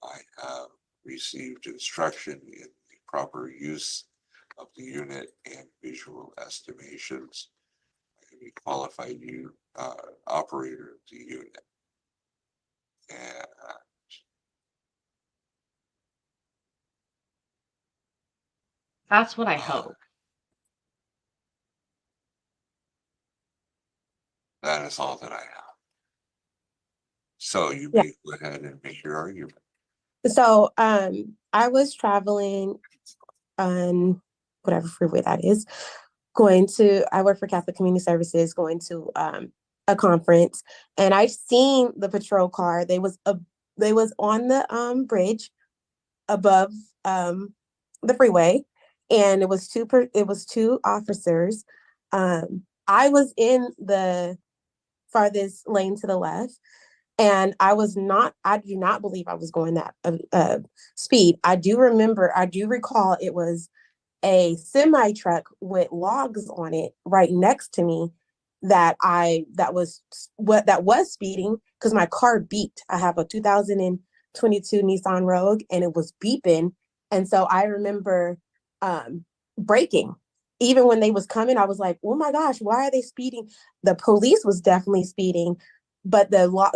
S3: I have received instruction in the proper use of the unit and visual estimations. I am a qualified operator of the unit. And
S2: That's what I hope.
S3: that is all that I have. So you may go ahead and make your argument.
S10: So I was traveling on whatever freeway that is, I work for Catholic Community Services, going to a conference, and I seen the patrol car. They was on the bridge above the freeway, and it was two officers. I was in the farthest lane to the left, and I do not believe I was going that speed. I do recall it was a semi truck with logs on it right next to me that was speeding, because my car beeped. I have a 2022 Nissan Rogue, and it was beeping. And so I remember braking. Even when they was coming, I was like, oh my gosh, why are they speeding? The police was definitely speeding, but the log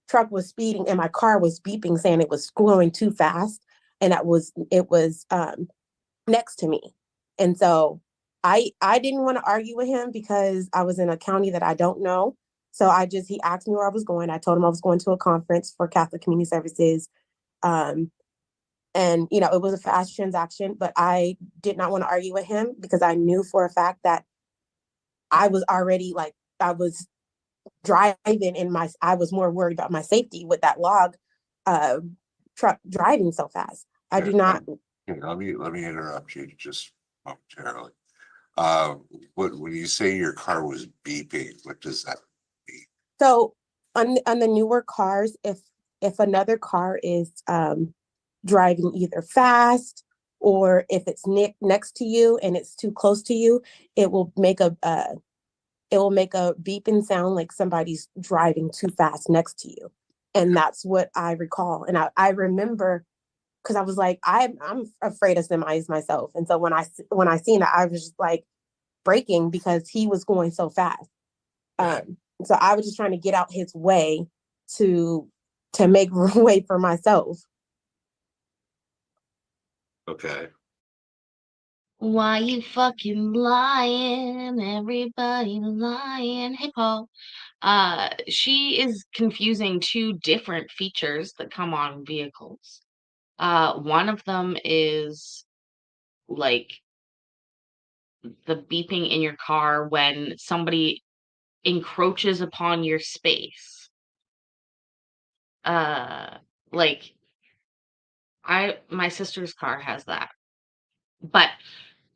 S10: truck was speeding, and my car was beeping, saying it was going too fast. And it was next to me. And so I didn't want to argue with him, because I was in a county that I don't know. So he asked me where I was going. I told him I was going to a conference for Catholic Community Services. And, it was a fast transaction, but I did not want to argue with him because I knew for a fact that I was already I was driving I was more worried about my safety with that log truck driving so fast. I do not.
S3: Okay, let me interrupt you just momentarily. When you say your car was beeping, what does that mean?
S10: So on the newer cars, if another car is driving either fast or if it's next to you and it's too close to you, it will make a beeping sound like somebody's driving too fast next to you. And that's what I recall. And I remember because I was like, I'm afraid of semis myself. And so when I seen it, I was just like braking because he was going so fast. So I was just trying to get out his way to make way for myself.
S3: Okay.
S2: Why you fucking lying? Everybody lying. Hey, Paul. She is confusing two different features that come on vehicles. One of them is like the beeping in your car when somebody encroaches upon your space. Like my sister's car has that, but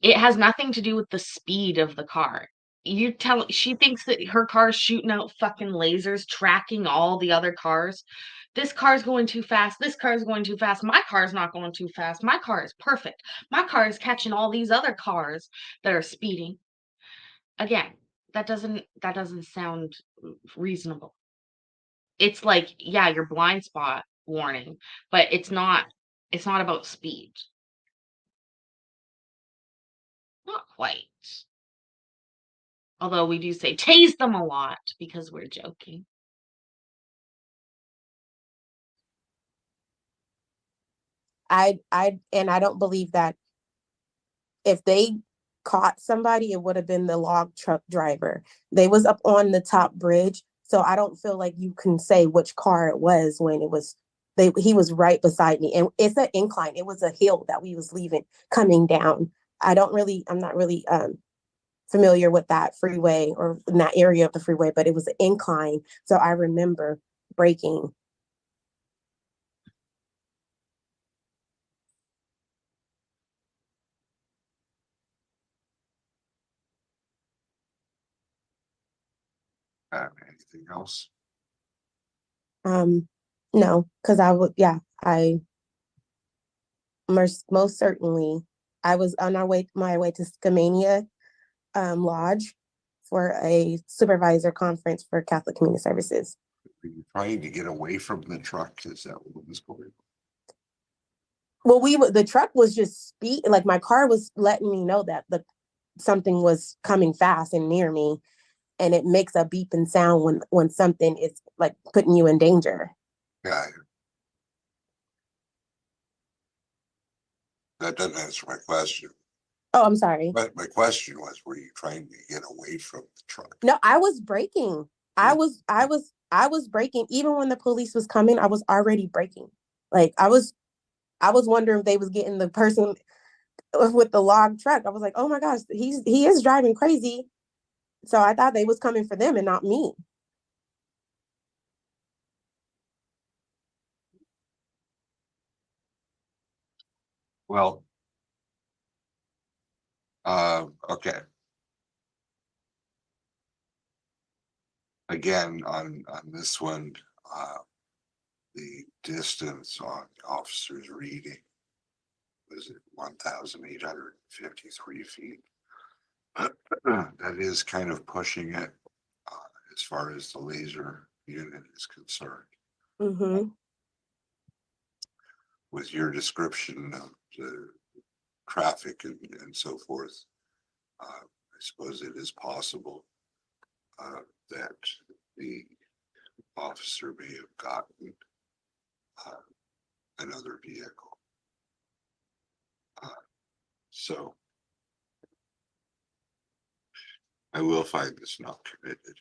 S2: it has nothing to do with the speed of the car. She thinks that her car's shooting out fucking lasers, tracking all the other cars. This car's going too fast. This car's going too fast. My car's not going too fast. My car is perfect. My car is catching all these other cars that are speeding. Again, that doesn't sound reasonable. It's like, yeah, your blind spot warning, but it's not about speed. Not quite. Although we do say tase them a lot because we're joking.
S10: I don't believe that if they caught somebody, it would have been the log truck driver. They was up on the top bridge, so I don't feel like you can say which car it was when it was he was right beside me. And it's an incline. It was a hill that we was coming down. I'm not really familiar with that freeway or in that area of the freeway, but it was an incline. So I remember braking.
S3: Anything else?
S10: No, because I most certainly I was on my way to Skamania Lodge for a supervisor conference for Catholic Community Services.
S3: Were you trying to get away from the truck? Is that what was going on?
S10: Well, the truck was just like my car was letting me know that something was coming fast and near me, and it makes a beeping sound when something is like putting you in danger.
S3: Yeah. That doesn't answer my question.
S10: Oh, I'm sorry.
S3: But my question was, were you trying to get away from the truck?
S10: No, I was braking. I was braking. Even when the police was coming, I was already braking. Like I was wondering if they was getting the person with the log truck. I was like, oh my gosh, he is driving crazy. So I thought they was coming for them and not me.
S3: Well, okay. Again, on this one, the distance on the officer's reading was at 1,853 feet. That is kind of pushing it as far as the laser unit is concerned.
S10: Mm-hmm.
S3: With your description of the traffic and so forth, I suppose it is possible that the officer may have gotten another vehicle. So I will find this not committed.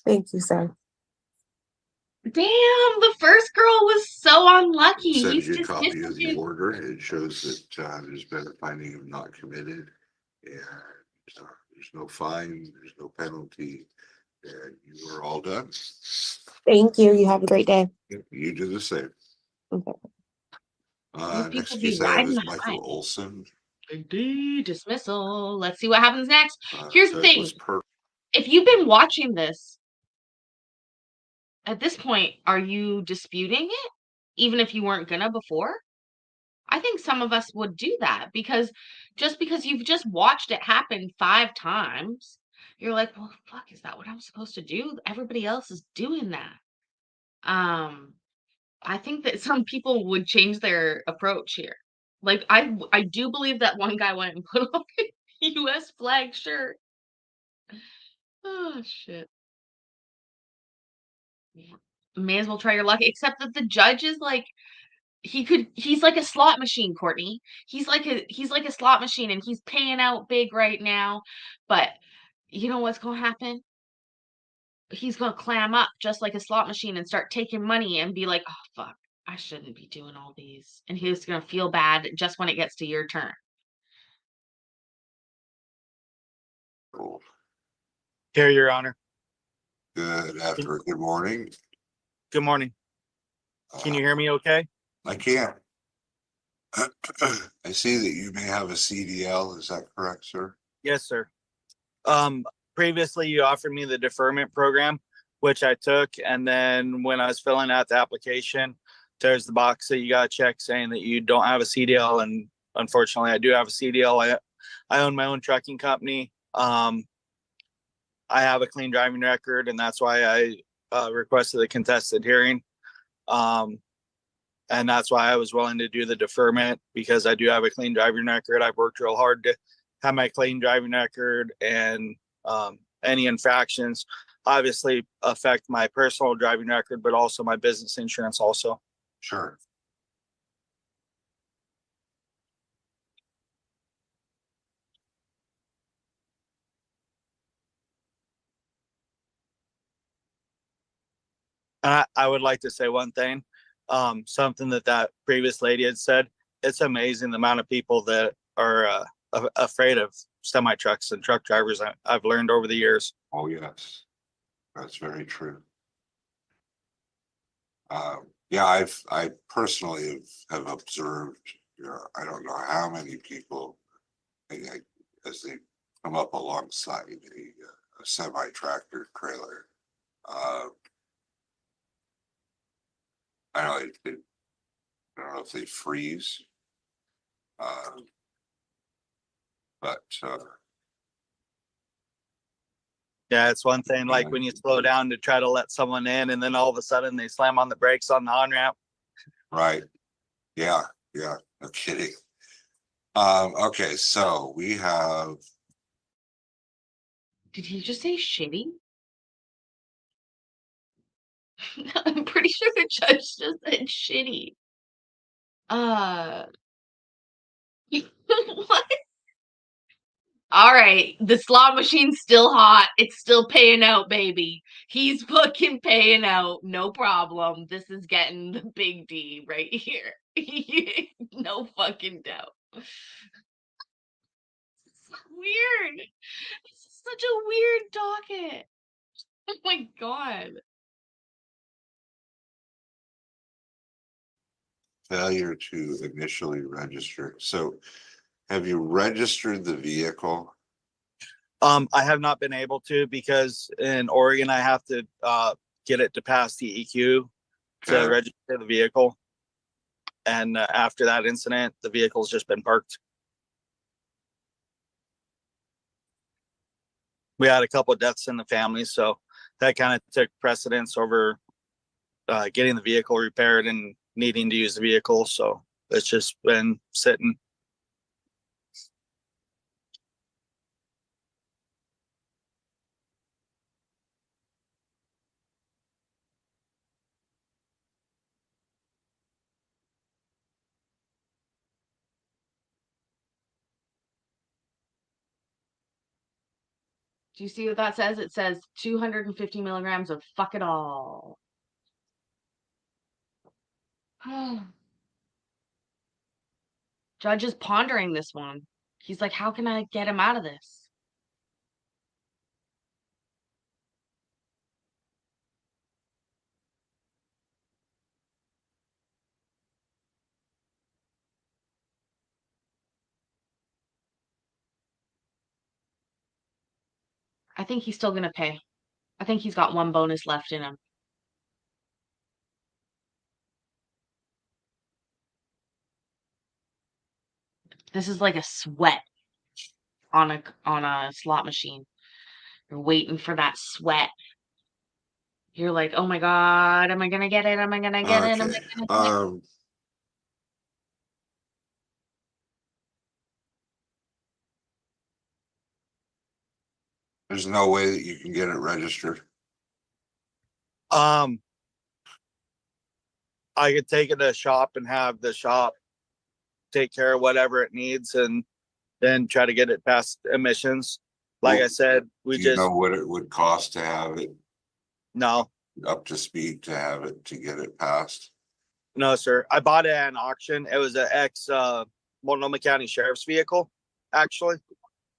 S10: Thank you, sir.
S2: Damn, the first girl was so unlucky.
S3: Send
S2: He's
S3: you a
S2: just
S3: copy of the
S2: dismissing.
S3: order. It shows that there's been a finding of not committed, and there's no fine, there's no penalty, and you are all done.
S10: Thank you. You have a great day.
S3: You do the same.
S10: Okay.
S2: These
S3: Next
S2: people be
S3: case I have
S2: riding
S3: is
S2: high.
S3: Michael Olson.
S2: Dismissal. Let's see what happens next. Here's the thing.
S3: Douglas
S2: If you've been watching this, at this point, are you disputing it? Even if you weren't gonna before? I think some of us would do that because just because you've just watched it happen 5 times, you're like, well, fuck, is that what I'm supposed to do? Everybody else is doing that. I think that some people would change their approach here. Like I do believe that one guy went and put on a US flag shirt. Oh shit. May as well try your luck, except that the judge is like he's like a slot machine, Courtney. He's like a slot machine and he's paying out big right now. But you know what's gonna happen? He's gonna clam up just like a slot machine and start taking money and be like, oh fuck, I shouldn't be doing all these. And he's gonna feel bad just when it gets to your turn.
S11: Here, Your Honor.
S3: Good morning.
S11: Good morning. Can you hear me okay?
S3: I can. I see that you may have a CDL. Is that correct, sir?
S11: Yes, sir. Previously you offered me the deferment program, which I took, and then when I was filling out the application, there's the box that you got to check saying that you don't have a CDL, and unfortunately I do have a CDL. I own my own trucking company. I have a clean driving record, and that's why I requested the contested hearing. And that's why I was willing to do the deferment, because I do have a clean driving record. I've worked real hard to have my clean driving record, and any infractions obviously affect my personal driving record, but also my business insurance also.
S3: Sure.
S11: I would like to say one thing, something that previous lady had said. It's amazing the amount of people that are afraid of semi trucks and truck drivers. I've learned over the years.
S3: Oh, yes, that's very true. Yeah, I personally have observed, I don't know how many people, as they come up alongside a semi tractor trailer. I don't know if they freeze, but
S11: Yeah, it's one thing like when you slow down to try to let someone in, and then all of a sudden they slam on the brakes on the on-ramp.
S3: right. Yeah, no kidding. Okay, so we have.
S2: Did he just say shitty? I'm pretty sure the judge just said shitty. What? All right, the slot machine's still hot. It's still paying out, baby. He's fucking paying out. No problem. This is getting the big D right here. No fucking doubt. Weird. This is such a weird docket. Oh my god.
S3: Failure to initially register. So have you registered the vehicle?
S11: I have not been able to, because in Oregon I have to get it to pass the EQ to register the vehicle. And after that incident, the vehicle's just been parked. We had a couple of deaths in the family, so that kind of took precedence over getting the vehicle repaired and needing to use the vehicle. So it's just been sitting.
S2: Do you see what that says? It says 250 milligrams of fuck it all. Judge is pondering this one. He's like, how can I get him out of this? I think he's still going to pay. I think he's got one bonus left in him. This is like a sweat on a slot machine. You're waiting for that sweat. You're like, oh my God, am I gonna get it? Am I gonna get it? Am I
S3: Okay.
S2: gonna get it?
S3: There's no way that you can get it registered.
S11: I could take it to a shop and have the shop take care of whatever it needs and then try to get it past emissions. Like I said, we
S3: Do you
S11: just
S3: know what it would cost to have it
S11: no,
S3: up to speed to get it passed?
S11: no, sir. I bought it at an auction. It was an ex Multnomah County Sheriff's vehicle, actually.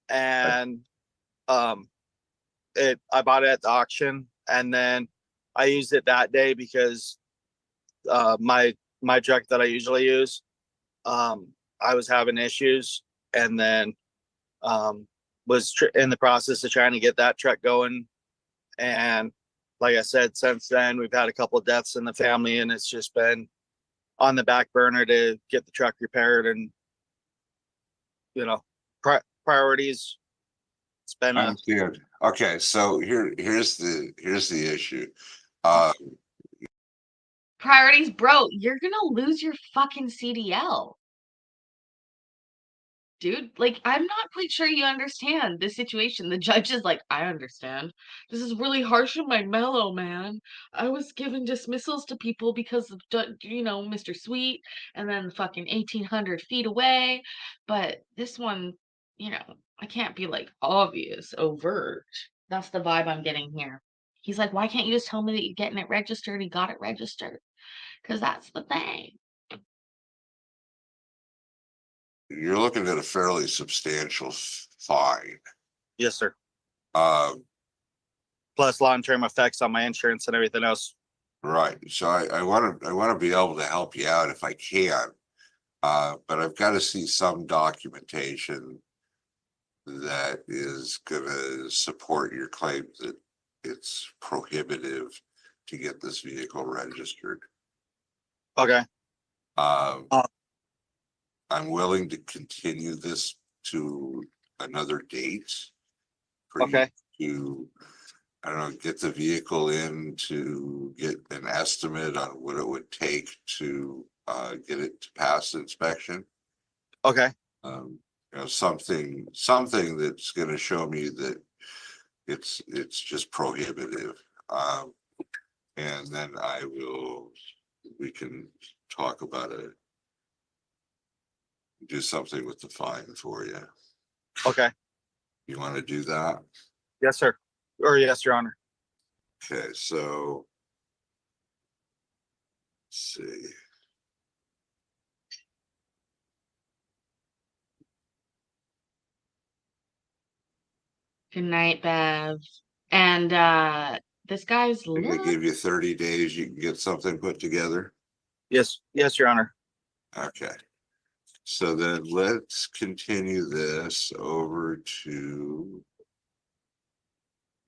S11: And I bought it at the auction and then I used it that day because my truck that I usually use, I was having issues and then was in the process of trying to get that truck going. And like I said, since then we've had a couple of deaths in the family and it's just been on the back burner to get the truck repaired and priorities. It's been
S3: Understood. Okay, so here's the issue.
S2: Priorities, bro. You're gonna lose your fucking CDL. Dude, like, I'm not quite sure you understand the situation. The judge is like, I understand. This is really harsh on my mellow, man. I was giving dismissals to people because of, Mr. Sweet, and then fucking 1,800 feet away. But this one, I can't be like obvious, overt. That's the vibe I'm getting here. He's like, why can't you just tell me that you're getting it registered? He got it registered. Because that's the thing.
S3: You're looking at a fairly substantial fine.
S11: Yes, sir.
S3: Um,
S11: Plus long-term effects on my insurance and everything else.
S3: Right. So I want to be able to help you out if I can. But I've got to see some documentation that is going to support your claim that it's prohibitive to get this vehicle registered.
S11: Okay.
S3: I'm willing to continue this to another date for
S11: okay.
S3: you to, I don't know, get the vehicle in to get an estimate on what it would take to get it to pass inspection.
S11: Okay.
S3: Something that's going to show me that it's just prohibitive. And then we can talk about it. Do something with the fine for you.
S11: Okay.
S3: You want to do that?
S11: Yes, sir. Or yes, Your Honor.
S3: Okay, so let's see.
S2: Good night, Bev. And this guy's
S3: I'm gonna give you 30 days. You can get something put together.
S11: Yes, Your Honor.
S3: Okay. So then let's continue this over to,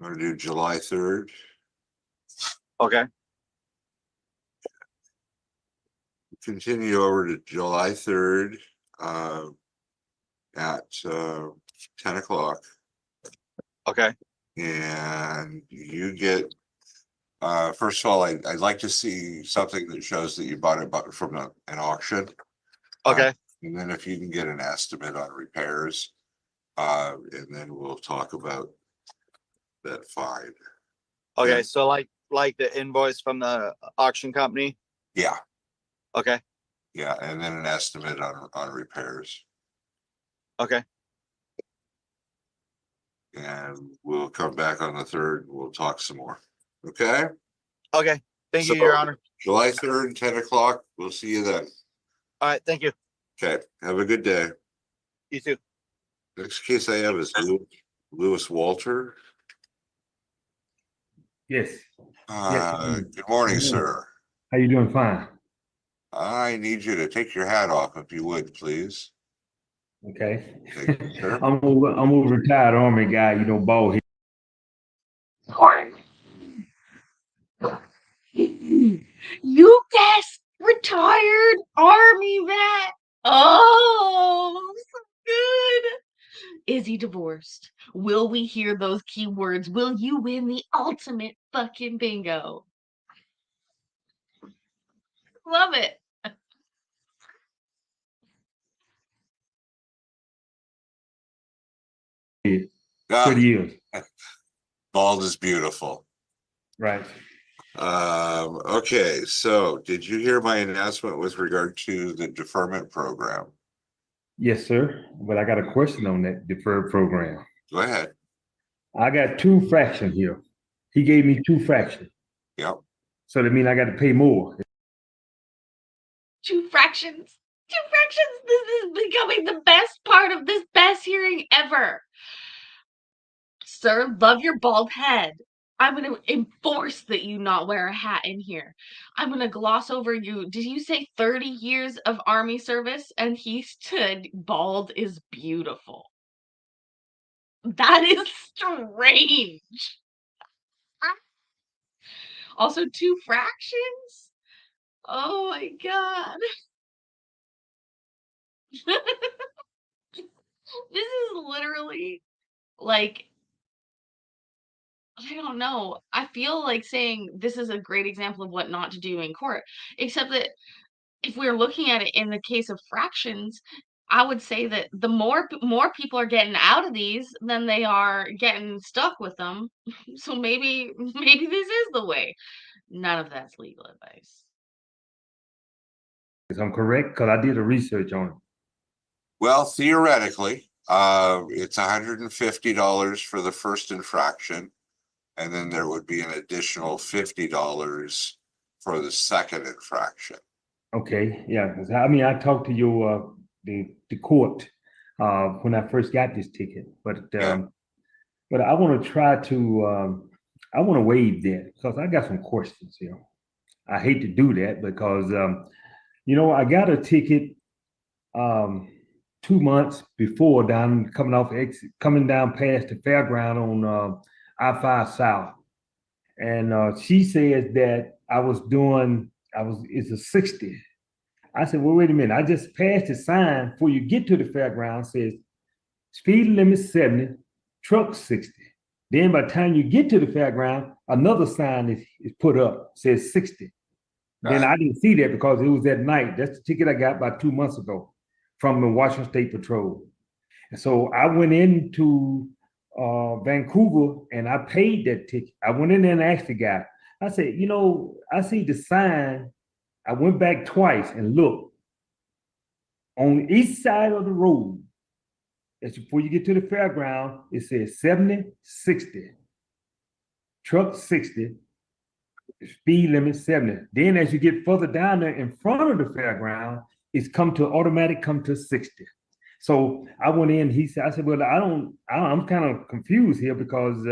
S3: I'm going to do July 3rd.
S11: Okay.
S3: Continue over to July 3rd at 10 o'clock.
S11: Okay.
S3: And you get, first of all, I'd like to see something that shows that you bought it from an auction.
S11: Okay.
S3: And then if you can get an estimate on repairs, and then we'll talk about that fine.
S11: Okay,
S3: Yeah.
S11: so like the invoice from the auction company?
S3: Yeah.
S11: Okay.
S3: Yeah, and then an estimate on repairs.
S11: Okay.
S3: And we'll come back on the 3rd. We'll talk some more. Okay?
S11: Okay. Thank you,
S3: So,
S11: Your Honor.
S3: July 3rd, 10 o'clock. We'll see you then.
S11: All right. Thank you.
S3: Okay. Have a good day.
S11: You too.
S3: Next case I have is Lewis Walter.
S12: Yes.
S3: Good morning, sir.
S12: How you doing? Fine.
S3: I need you to take your hat off if you would, please.
S12: Okay.
S3: Thank you, sir.
S12: I'm a retired Army guy, you know, bald head.
S2: You guessed, retired Army vet. Oh, so good. Is he divorced? Will we hear those keywords? Will you win the ultimate fucking bingo? Love it.
S3: Ah,
S12: 30 years.
S3: bald is beautiful.
S12: Right.
S3: Okay, so did you hear my announcement with regard to the deferment program?
S12: Yes, sir. But I got a question on that deferred program.
S3: Go ahead.
S12: I got 2 fractions here. He gave me 2 fractions.
S3: Yep.
S12: So that means I got to pay more.
S2: 2 fractions. 2 fractions. This is becoming the best part of this best hearing ever. Sir, love your bald head. I'm going to enforce that you not wear a hat in here. I'm going to gloss over you. Did you say 30 years of Army service? And he stood, bald is beautiful. That is strange. Also, 2 fractions? Oh my God. This is literally like, I don't know. I feel like saying this is a great example of what not to do in court, except that if we're looking at it in the case of fractions, I would say that the more people are getting out of these than they are getting stuck with them. So maybe this is the way. None of that's legal advice.
S12: Is I'm correct? Because I did a research on it.
S3: Well, theoretically, it's $150 for the first infraction, and then there would be an additional $50 for the second infraction.
S12: Okay, yeah. 'Cause I mean, I talked to your the court when I first got this ticket, but I want to try to I want to waive that because I got some questions here. I hate to do that because you know, I got a ticket 2 months before coming down past the fairground on I-5 South, and she says that it's a 60. I said, well, wait a minute. I just passed the sign before you get to the fairground, says speed limit 70, truck 60. Then by the time you get to the fairground, another sign is put up, says 60. Then I didn't see that because it was at night. That's the ticket I got about 2 months ago from the Washington State Patrol. And so I went into Vancouver and I paid that ticket. I went in there and asked the guy, I said, you know, I see the sign. I went back twice and looked. On the east side of the road, that's before you get to the fairground, it says 70, 60. Truck 60, speed limit 70. Then as you get further down there in front of the fairground, it's automatic come to 60. So I went in, I said, well, I'm kind of confused here because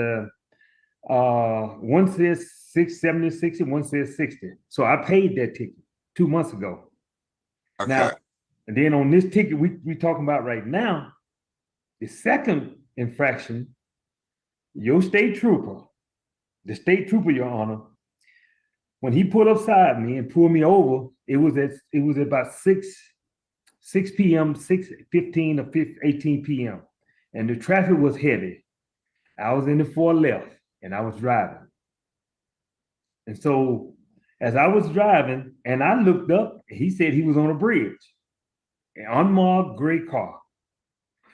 S12: one says 70, 60, one says 60. So I paid that ticket 2 months ago.
S3: Okay.
S12: Now, and then on this ticket we talking about right now, the second infraction, your state trooper, Your Honor, when he pulled up beside me and pulled me over, it was about 6 p.m., 6:15 or 18 p.m. And the traffic was heavy. I was in the far left and I was driving. And so as I was driving and I looked up, he said he was on a bridge, an unmarked gray car.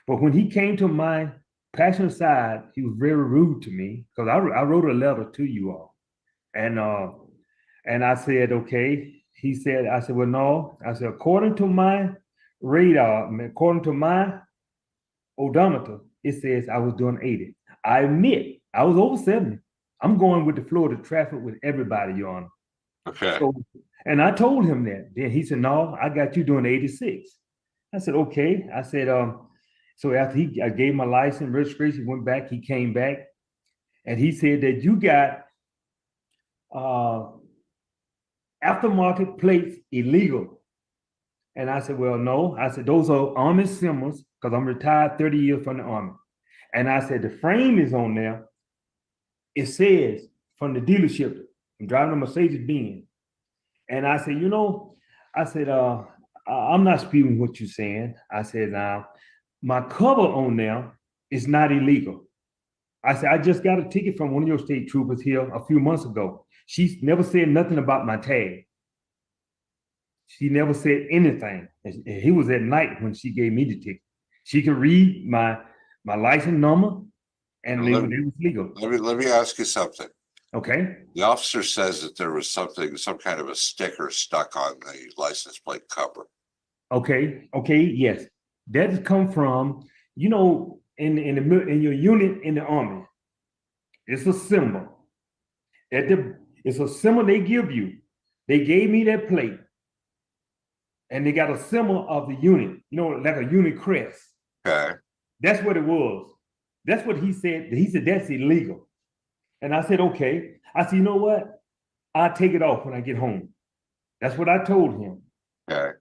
S12: But when he came to my passenger side, he was very rude to me because I wrote a letter to you all. And I said, okay. I said, well, no. I said, according to my radar, according to my odometer, it says I was doing 80. I admit I was over 70. I'm going with the flow of the traffic with everybody, Your Honor.
S3: Okay.
S12: So, and I told him that. Then he said, "No, I got you doing 86." I said, "Okay." I said, so after I gave my license, registration, went back, he came back, and he said that you got aftermarket plates illegal. And I said, "Well, no." I said, "Those are Army symbols because I'm retired 30 years from the Army." And I said, "The frame is on there. It says from the dealership, I'm driving a Mercedes-Benz." And I said, I'm not speaking what you're saying. I said, "Now, my cover on there is not illegal." I said, "I just got a ticket from one of your state troopers here a few months ago. She never said nothing about my tag. She never said anything. And he was at night when she gave me the ticket. She could read my license number, and it was legal."
S3: Let me ask you something.
S12: Okay.
S3: The officer says that there was some kind of a sticker stuck on the license plate cover.
S12: Okay. Yes, that has come from, in your unit in the Army. It's a symbol. It's a symbol they give you. They gave me that plate, and they got a symbol of the unit, like a unit crest.
S3: Okay.
S12: That's what it was. That's what he said. He said that's illegal. And I said, "Okay." I said, "You know what? I'll take it off when I get home." That's what I told him.
S3: Okay.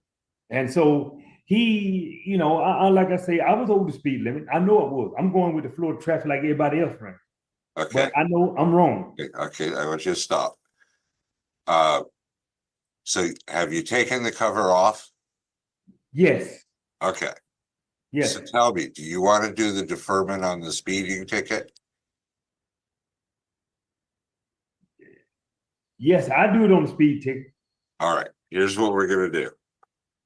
S12: And so he, like I say, I was over the speed limit. I know it was. I'm going with the flow of traffic like everybody else, right?
S3: Okay.
S12: But I know I'm wrong.
S3: Okay, I want you to stop. So have you taken the cover off?
S12: Yes.
S3: Okay.
S12: Yes.
S3: So tell me, do you want to do the deferment on the speeding ticket?
S12: Yes, I do it on the speed ticket.
S3: All right, here's what we're gonna do.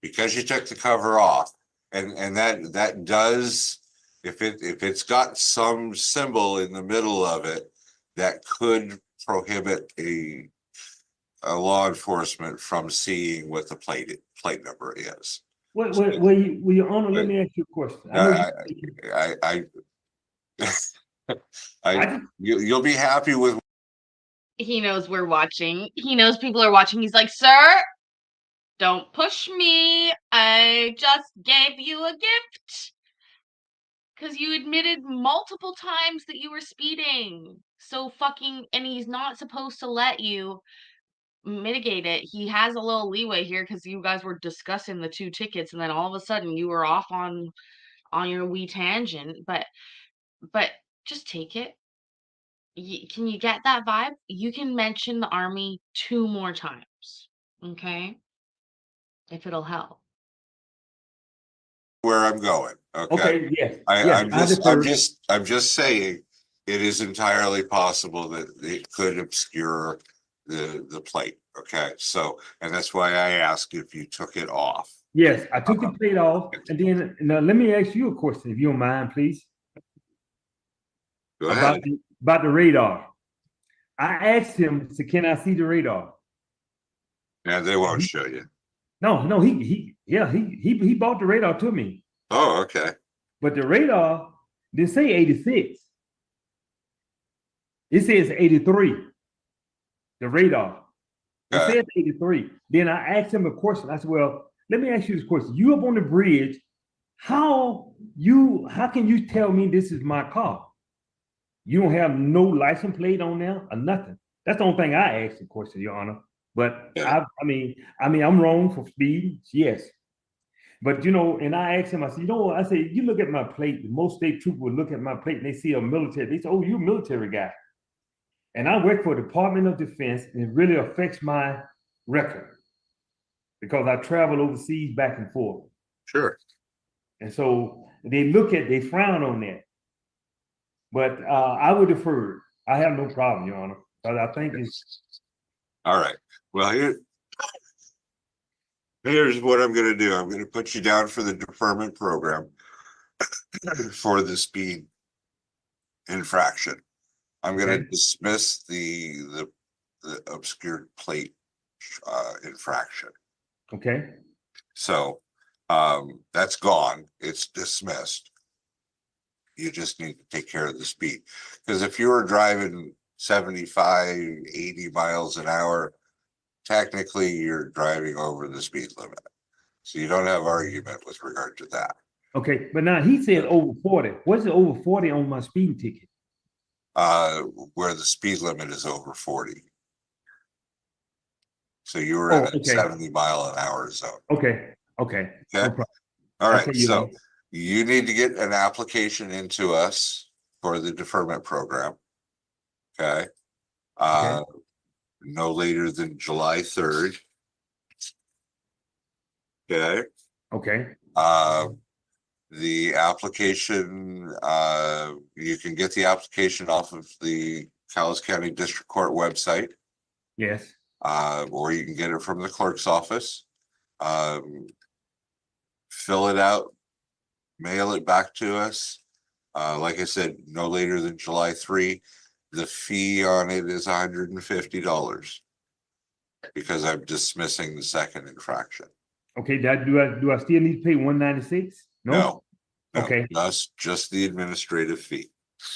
S3: Because you took the cover off, and that does, if it's got some symbol in the middle of it, that could prohibit a law enforcement from seeing what the plate number is.
S12: Well, Your Honor, let me ask you a question.
S3: You'll be happy with.
S2: He knows we're watching. He knows people are watching. He's like, "Sir, don't push me. I just gave you a gift." Because you admitted multiple times that you were speeding. So and he's not supposed to let you mitigate it. He has a little leeway here because you guys were discussing the 2 tickets, and then all of a sudden you were off on your wee tangent. But just take it. Can you get that vibe? You can mention the Army 2 more times, okay? If it'll help.
S3: Where I'm going, okay?
S12: Okay, yes.
S3: I'm just saying it is entirely possible that it could obscure the plate, okay? So, and that's why I asked if you took it off.
S12: Yes, I took the plate off, and then now let me ask you a question, if you don't mind, please.
S3: Go ahead.
S12: About the radar. I asked him, "So can I see the radar?"
S3: Yeah, they won't show you.
S12: No, he bought the radar to me.
S3: Oh, okay.
S12: But the radar didn't say 86. It says 83. The radar. It says 83. Then I asked him a question. I said, "Well, let me ask you this question. You up on the bridge, how can you tell me this is my car? You don't have no license plate on there or nothing." That's the only thing I asked the question, Your Honor. But I'm wrong for speed, yes. But and I asked him, I said, I said, "You look at my plate, most state troopers would look at my plate and they see a military, they say, 'Oh, you're a military guy.' And I work for the Department of Defense, and it really affects my record because I travel overseas back and forth."
S3: Sure.
S12: And so they frown on that. But I would defer. I have no problem, Your Honor. But I think it's
S3: all right. Well, here's what I'm going to do. I'm going to put you down for the deferment program for the speed infraction. I'm going to dismiss the obscured plate infraction.
S12: Okay.
S3: So that's gone. It's dismissed. You just need to take care of the speed. Because if you were driving 75, 80 miles an hour, technically you're driving over the speed limit. So you don't have argument with regard to that.
S12: Okay, but now he said over 40. What's it over 40 on my speeding ticket?
S3: Where the speed limit is over 40. So you were
S12: Oh,
S3: in a
S12: okay.
S3: 70 mile an hour zone.
S12: Okay.
S3: Okay.
S12: No problem.
S3: All right.
S12: Okay,
S3: So you need to get an application into us for the deferment program. Okay.
S12: Okay.
S3: No later than July 3rd. Okay.
S12: Okay.
S3: The application, you can get the application off of the Cowles County District Court website.
S12: Yes.
S3: Or you can get it from the clerk's office. Fill it out, mail it back to us. Like I said, no later than July 3. The fee on it is $150 because I'm dismissing the second infraction.
S12: Okay, do I still need to pay 196?
S3: No.
S12: Okay.
S3: Just the administrative fee.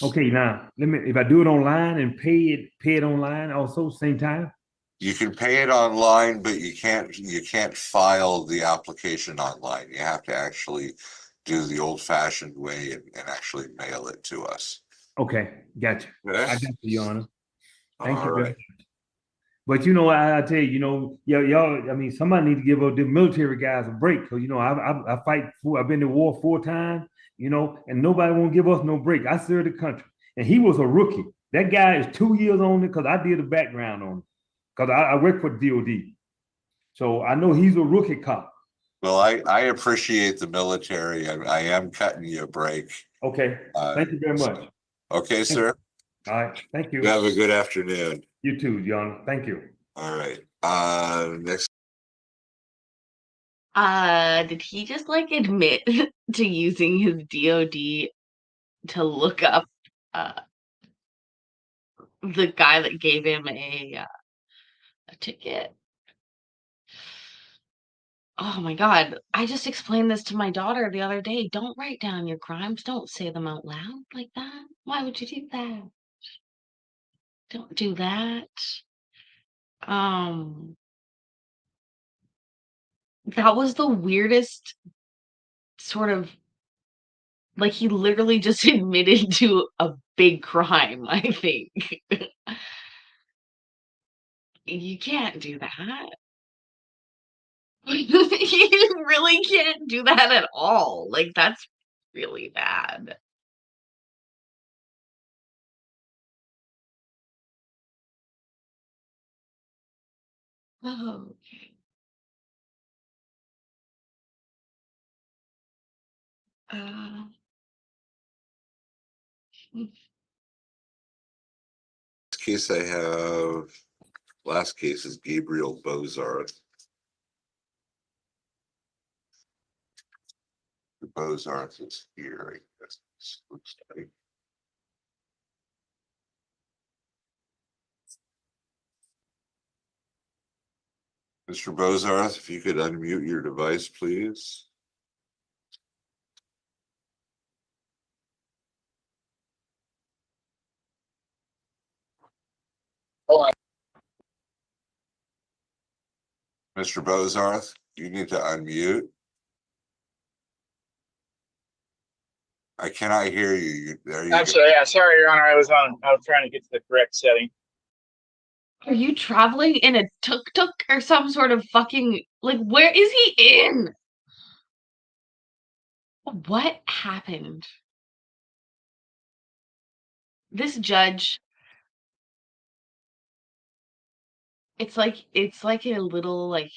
S12: Okay, now if I do it online and pay it online also same time.
S3: You can pay it online, but you can't file the application online. You have to actually do the old-fashioned way and actually mail it to us.
S12: Okay, gotcha.
S3: Okay.
S12: I got you, Your Honor. Thank
S3: All
S12: you very
S3: right.
S12: much. But I tell you, y'all. I mean, somebody need to give the military guys a break because I fight for. I've been to war 4 times. And nobody won't give us no break. I served the country, and he was a rookie. That guy is 2 years on it because I did the background on it because I work for DOD, so I know he's a rookie cop.
S3: Well, I appreciate the military. I am cutting you a break.
S12: Okay. Thank you very much.
S3: Okay, sir.
S12: All right. Thank you.
S3: You have a good afternoon.
S12: You too, John. Thank you.
S3: All right. Next.
S2: Did he just like admit to using his DOD to look up the guy that gave him a ticket? Oh my God. I just explained this to my daughter the other day. Don't write down your crimes. Don't say them out loud like that. Why would you do that? Don't do that. That was the weirdest sort of, like, he literally just admitted to a big crime, I think. You can't do that. You really can't do that at all. Like, that's really bad. Oh, okay. Uh,
S3: Case I have, last case is Gabriel Bozarth. The Bozarth is here, I guess. Looks like. Mr. Bozarth, if you could unmute your device, please. Mr. Bozarth, you need to unmute. I cannot hear you. There you go.
S13: Yeah, sorry, Your Honor. I was trying to get to the correct setting.
S2: Are you traveling in a tuk-tuk or some sort of fucking, like, where is he in? What happened? This judge, it's like a little, like,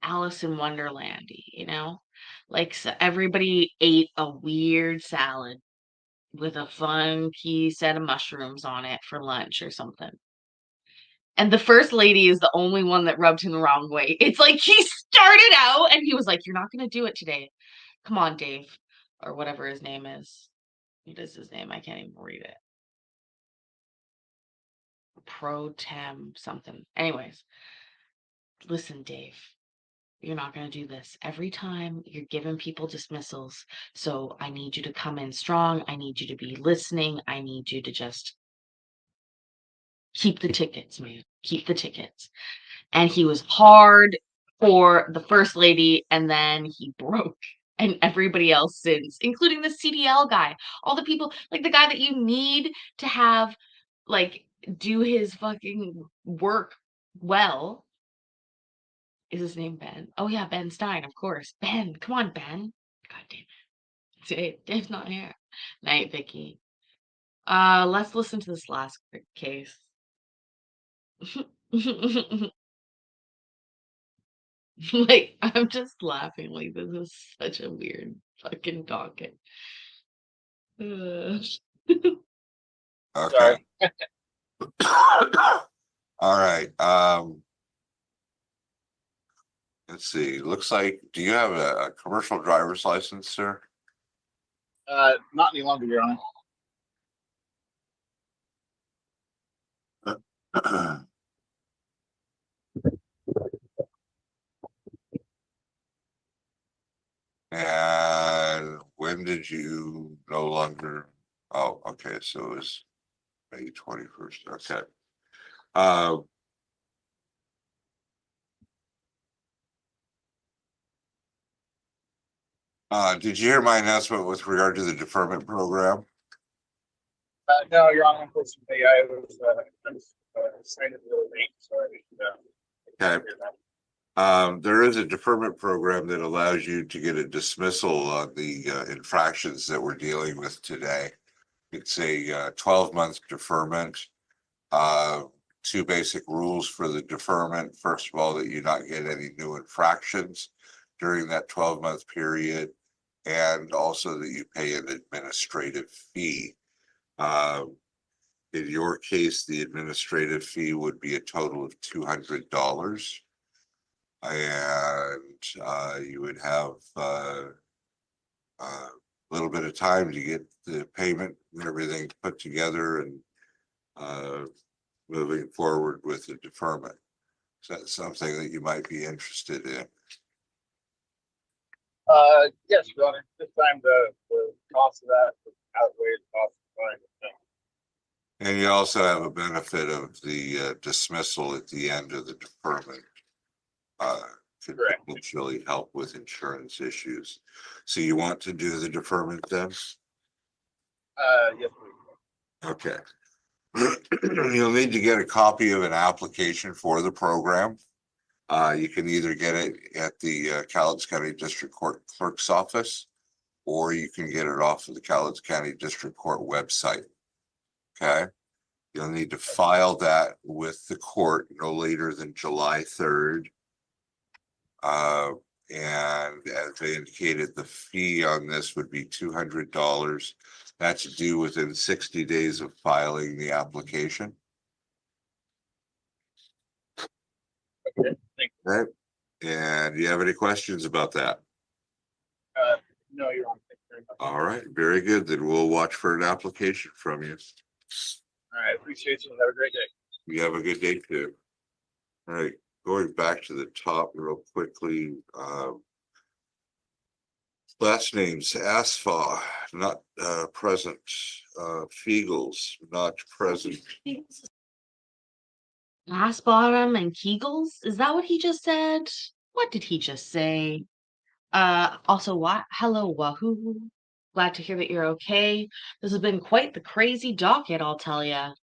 S2: Alice in Wonderlandy, you know? Like, so everybody ate a weird salad with a funky set of mushrooms on it for lunch or something. And the first lady is the only one that rubbed him the wrong way. It's like he started out and he was like, "You're not going to do it today. Come on, Dave," or whatever his name is. What is his name? I can't even read it. Pro Tem something. Anyways, listen, Dave, you're not going to do this. Every time you're giving people dismissals. So I need you to come in strong. I need you to be listening. I need you to just keep the tickets, man. Keep the tickets. And he was hard for the first lady, and then he broke. And everybody else since, including the CDL guy, all the people, like the guy that you need to have, like, do his fucking work well. Is his name Ben? Oh yeah, Ben Stein, of course. Ben, come on, Ben. God damn it. Dave's not here. Night, Vicky. Let's listen to this last case. Like, I'm just laughing. Like, this is such a weird fucking docket.
S3: Okay. All right. Let's see. Looks like, do you have a commercial driver's license, sir?
S13: Not any longer, Your Honor.
S3: And when did you no longer? Oh, okay. So it was May 21st. Okay. Did you hear my announcement with regard to the deferment program?
S13: No, Your Honor, unfortunately, I was signed a little late, so I
S3: Okay. There is a deferment program that allows you to get a dismissal on the infractions that we're dealing with today. It's a 12-month deferment. Two basic rules for the deferment. First of all, that you not get any new infractions during that 12-month period, and also that you pay an administrative fee. In your case, the administrative fee would be a total of $200. And you would have a little bit of time to get the payment and everything put together and moving forward with the deferment. So that's something that you might be interested in.
S13: Yes, Your Honor. This time the cost of that outweighs the cost of buying the thing.
S3: And you also have a benefit of the dismissal at the end of the deferment. Could potentially help with insurance issues. So you want to do the deferment then?
S13: Yes, please.
S3: Okay. You'll need to get a copy of an application for the program. You can either get it at the Cowlitz County District Court Clerk's Office, or you can get it off of the Cowlitz County District Court website. Okay. You'll need to file that with the court no later than July 3rd. And as I indicated, the fee on this would be $200. That's due within 60 days of filing the application.
S13: Okay, thank you.
S3: Right. And do you have any questions about that?
S13: No, Your Honor. Thank you very much.
S3: All right, very good. Then we'll watch for an application from you.
S13: All right, appreciate you. Have a great day.
S3: You have a good day too. All right, going back to the top real quickly. Last names: Asfa, not present. Fiegels, not present.
S2: Ass bottom and Kegels? Is that what he just said? What did he just say? Also, what? Hello, Wahoo. Glad to hear that you're okay. This has been quite the crazy docket, I'll tell ya.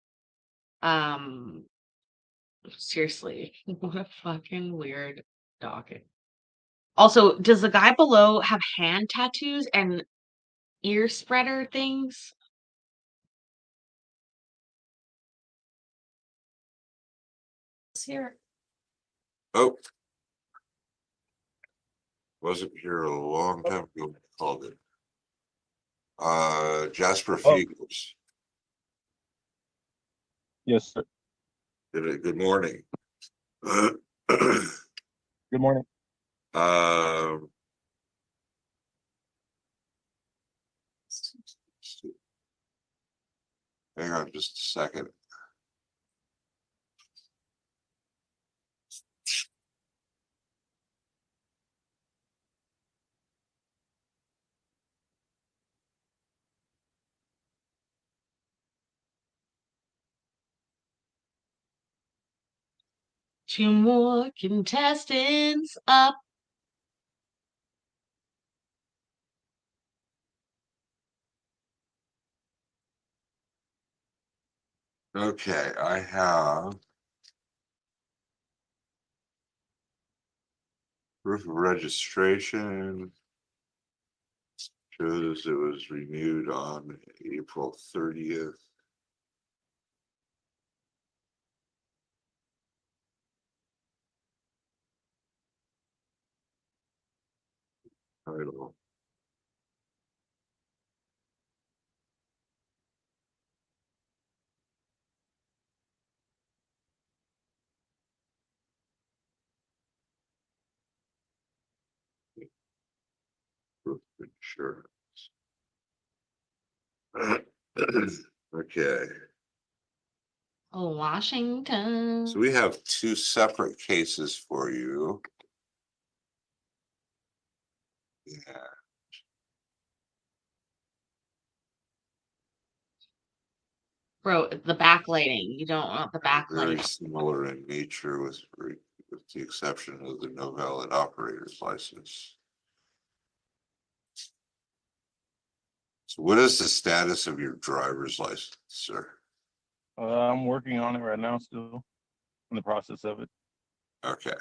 S2: Seriously, what a fucking weird docket. Also, does the guy below have hand tattoos and ear spreader things? Here.
S3: Oh, wasn't here a long time ago. Called it. Jasper Fiegels.
S14: Yes, sir.
S3: Good morning.
S14: Good morning.
S3: Hang on just a second.
S2: 2 more contestants up.
S3: Okay, I have proof of registration. Shows it was renewed on April 30th. Title. Proof of insurance. Okay.
S2: Oh, Washington.
S3: So we have 2 separate cases for you. Yeah.
S2: Bro, the backlighting. You don't want the
S3: Very
S2: backlighting.
S3: similar in nature with the exception of the no valid operator's license. So what is the status of your driver's license, sir?
S13: I'm working on it right now, still in the process of it.
S3: Okay.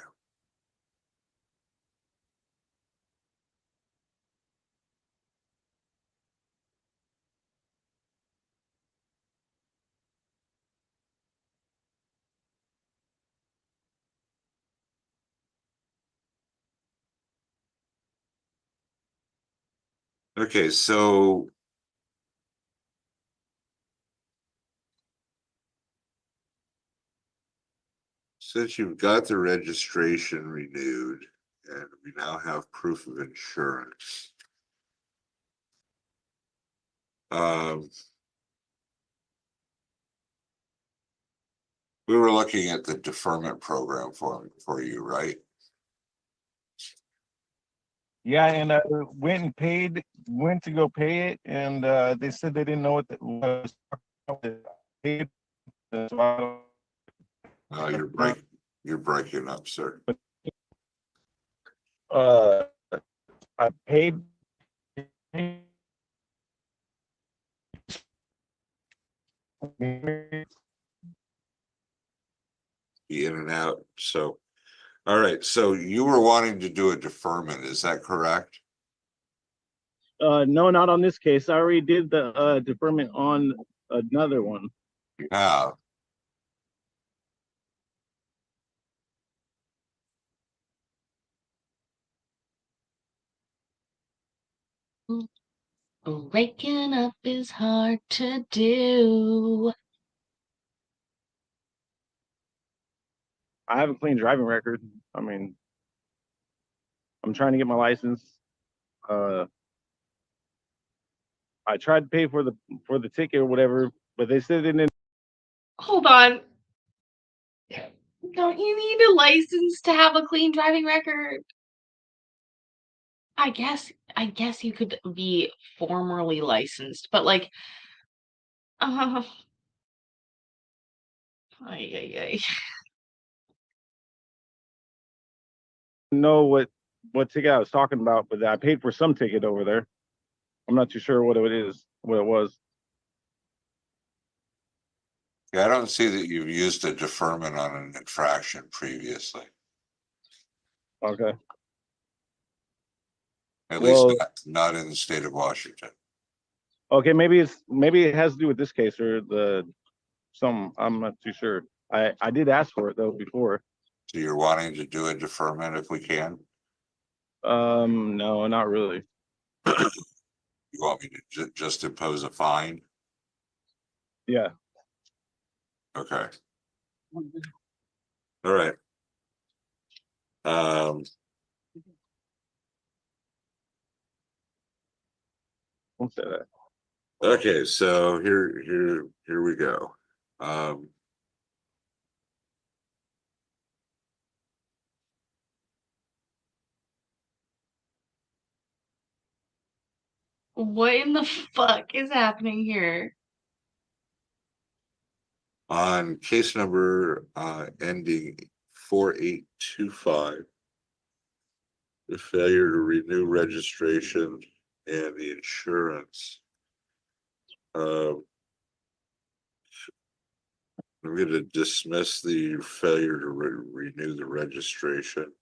S3: Okay, so since you've got the registration renewed and we now have proof of insurance. We were looking at the deferment program for you, right?
S13: Yeah, and I went to go pay it, and they said they didn't know what it was.
S3: Oh, you're breaking up, sir.
S13: I paid.
S3: Be in and out. So, all right. So you were wanting to do a deferment, is that correct?
S13: No, not on this case. I already did the deferment on another one.
S3: You have.
S2: Waking up is hard to do.
S13: I have a clean driving record. I mean, I'm trying to get my license. I tried to pay for the ticket or whatever, but they said they didn't.
S2: Hold on. Don't you need a license to have a clean driving record? I guess you could be formerly licensed, but like, ay, ay, ay.
S13: Know what ticket I was talking about, but I paid for some ticket over there. I'm not too sure what it is, what it was.
S3: Yeah, I don't see that you've used a deferment on an infraction previously.
S13: Okay.
S3: At least
S13: Well,
S3: not in the state of Washington.
S13: okay, maybe it has to do with this case or I'm not too sure. I did ask for it though before.
S3: So you're wanting to do a deferment if we can?
S13: No, not really.
S3: You want me to just impose a fine?
S13: Yeah.
S3: Okay. All right.
S13: Don't say that.
S3: Okay, so here we go.
S2: What in the fuck is happening here?
S3: On case number ending 4825. The failure to renew registration and the insurance. I'm going to dismiss the failure to renew the registration.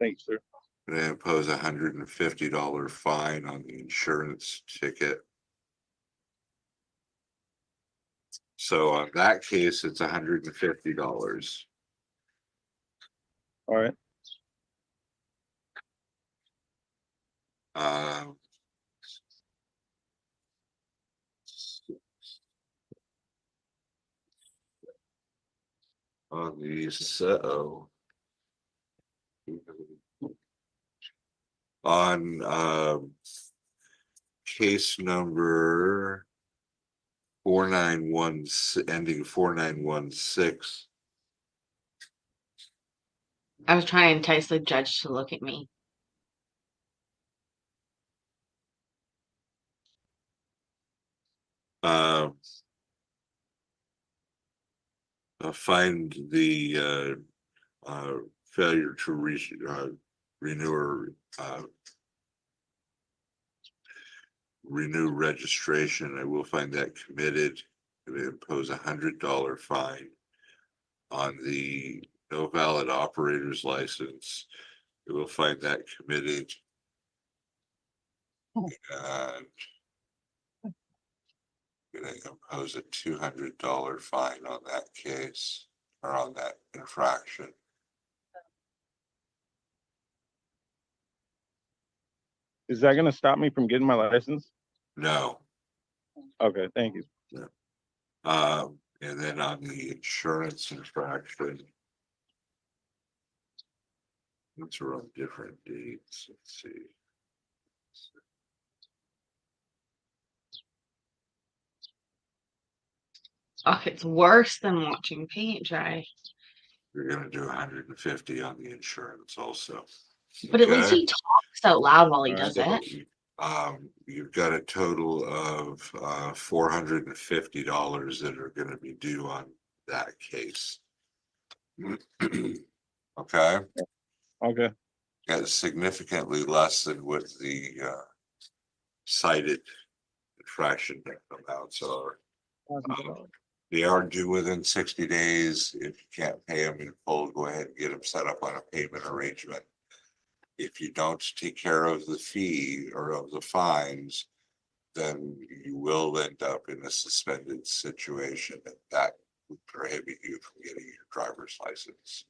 S13: Thanks, sir.
S3: And impose $150 fine on the insurance ticket. So on that case, it's $150.
S13: All right.
S3: On the case number 491 ending 4916.
S2: I was trying to entice the judge to look at me.
S3: Find the failure to renew or renew registration. I will find that committed. It would impose $100 fine on the no valid operator's license. It will find that committed. And I'm going to impose a $200 fine on that case or on that infraction.
S13: Is that going to stop me from getting my license?
S3: No.
S13: Okay, thank you.
S3: No. And then on the insurance infraction, those are on different dates. Let's see.
S2: Oh, it's worse than watching paint dry.
S3: You're going to do 150 on the insurance also.
S2: But at least he talks out loud while he does it.
S3: You've got a total of $450 that are going to be due on that case. Okay.
S13: Okay.
S3: That's significantly less than what the cited infraction amounts are. They are due within 60 days. If you can't pay them in full, go ahead and get them set up on a payment arrangement. If you don't take care of the fee or of the fines, then you will end up in a suspended situation, and that would prohibit you from getting your driver's license.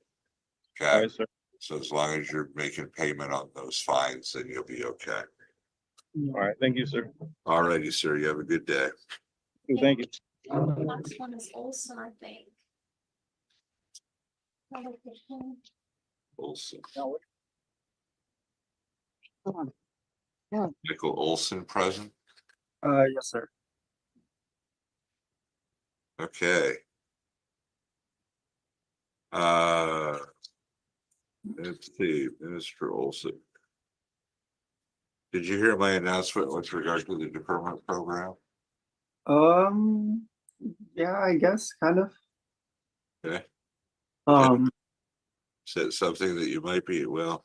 S3: Okay.
S13: Right, sir.
S3: So as long as you're making payment on those fines, then you'll be okay.
S13: All right. Thank you, sir.
S3: All righty, sir. You have a good day.
S13: Thank you.
S14: The next one is Olson, I think.
S3: Olson.
S13: Come on. Yeah.
S3: Michael Olson present.
S13: Yes, sir.
S3: Okay. Let's see, Minister Olson. Did you hear my announcement with regard to the deferment program?
S15: Yeah, I guess kind of.
S3: Okay.
S15: Um,
S3: Said something that you might be, well,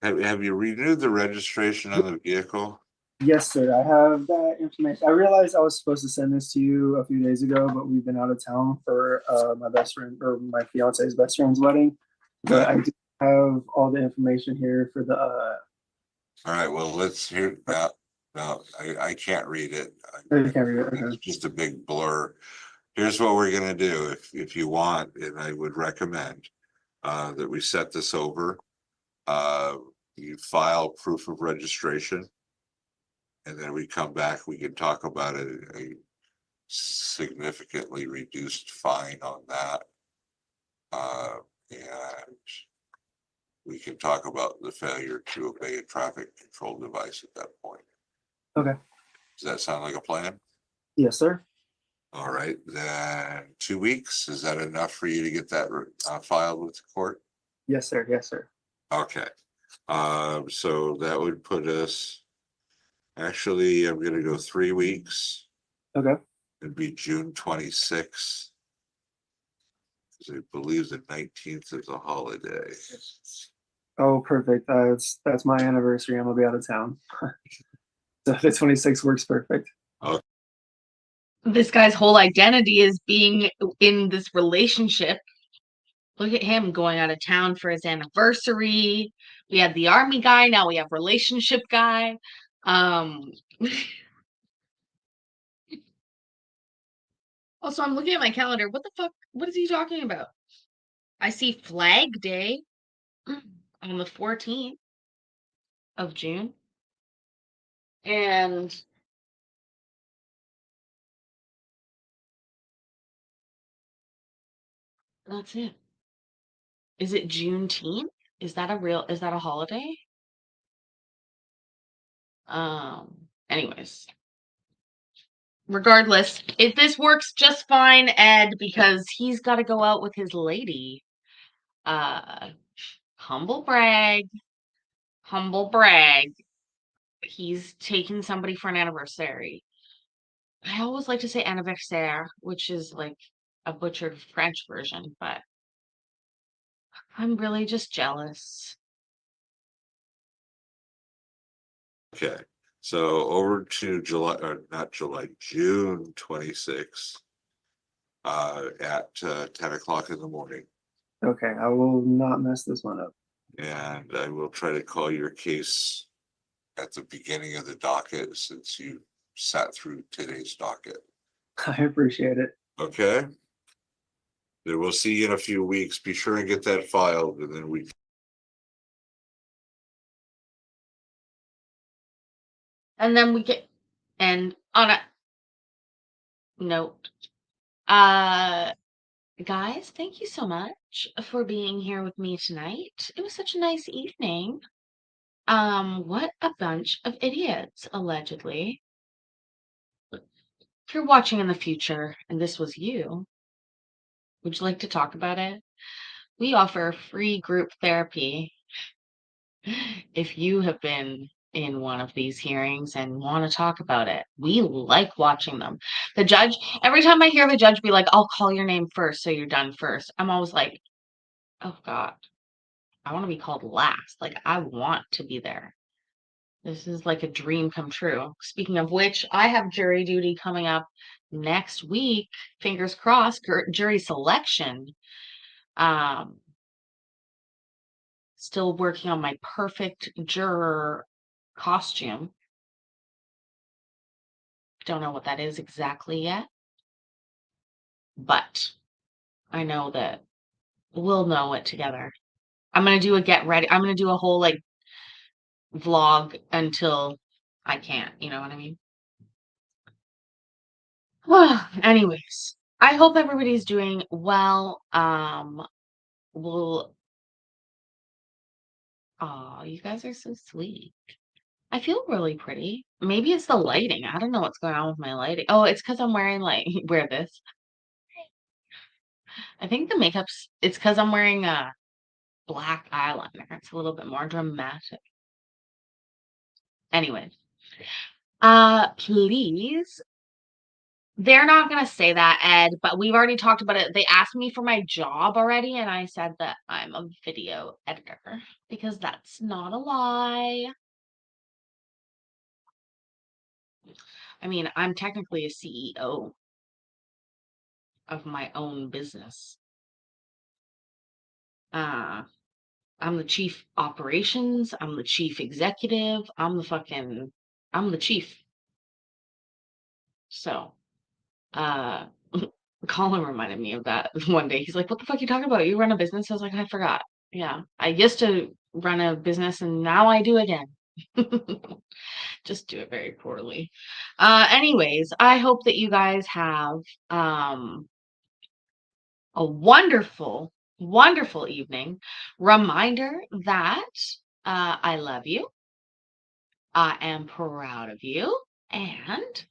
S3: have you renewed the registration on the vehicle?
S15: yes, sir. I have that information. I realized I was supposed to send this to you a few days ago, but we've been out of town for my best friend or my fiance's best friend's wedding. But I do have all the information here for the.
S3: All right. Well, let's hear that. No, I can't read it.
S15: You can't read it. Okay.
S3: It's just a big blur. Here's what we're gonna do. If you want, and I would recommend that we set this over. You file proof of registration. And then we come back, we can talk about a significantly reduced fine on that. And we can talk about the failure to obey a traffic control device at that point.
S15: Okay.
S3: Does that sound like a plan?
S15: Yes, sir.
S3: All right, then 2 weeks, is that enough for you to get that filed with the court?
S15: Yes, sir. Yes, sir.
S3: Okay, so that would put us, actually, I'm gonna go 3 weeks.
S15: Okay.
S3: It'd be June 26th. I believe the 19th is a holiday.
S15: Oh, perfect. That's my anniversary. I'm gonna be out of town. So the 26th works perfect.
S3: Oh,
S2: This guy's whole identity is being in this relationship. Look at him going out of town for his anniversary. We had the army guy, now we have relationship guy. Also, I'm looking at my calendar. What the fuck? What is he talking about? I see Flag Day on the 14th of June. And that's it. Is it Juneteenth? Is that a holiday? Anyways. Regardless, if this works just fine, Ed, because he's got to go out with his lady. Humble brag. Humble brag. He's taking somebody for an anniversary. I always like to say anniversaire, which is like a butchered French version, but I'm really just jealous.
S3: okay. So over to June 26th at 10 o'clock in the morning.
S15: Okay, I will not mess this one up.
S3: And I will try to call your case at the beginning of the docket since you sat through today's docket.
S15: I appreciate it.
S3: Okay. Then we'll see you in a few weeks. Be sure and get that filed, and then we.
S2: And then we get, and on a note, guys, thank you so much for being here with me tonight. It was such a nice evening. What a bunch of idiots, allegedly. If you're watching in the future and this was you, would you like to talk about it? We offer free group therapy if you have been in one of these hearings and want to talk about it. We like watching them. The judge, every time I hear the judge be like, I'll call your name first, so you're done first, I'm always like, oh God, I want to be called last. Like, I want to be there. This is like a dream come true. Speaking of which, I have jury duty coming up next week. Fingers crossed, jury selection. Still working on my perfect juror costume. Don't know what that is exactly yet. But I know that we'll know it together. I'm going to do a get ready. I'm going to do a whole like vlog until I can't. You know what I mean? Well, anyways, I hope everybody's doing well. Oh, you guys are so sweet. I feel really pretty. Maybe it's the lighting. I don't know what's going on with my lighting. Oh, it's because I'm wearing wear this. I think the makeup's, it's because I'm wearing a black eyeliner. It's a little bit more dramatic. Anyway, please. They're not going to say that, Ed, but we've already talked about it. They asked me for my job already, and I said that I'm a video editor because that's not a lie. I mean, I'm technically a CEO of my own business. I'm the chief operations. I'm the chief executive. I'm the chief. So, Colin reminded me of that one day. He's like, what the fuck are you talking about? You run a business? I was like, I forgot. Yeah, I used to run a business and now I do again. Just do it very poorly. Anyways, I hope that you guys have a wonderful, wonderful evening. Reminder that I love you. I am proud of you. And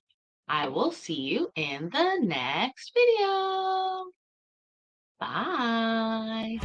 S2: I will see you in the next video. Bye.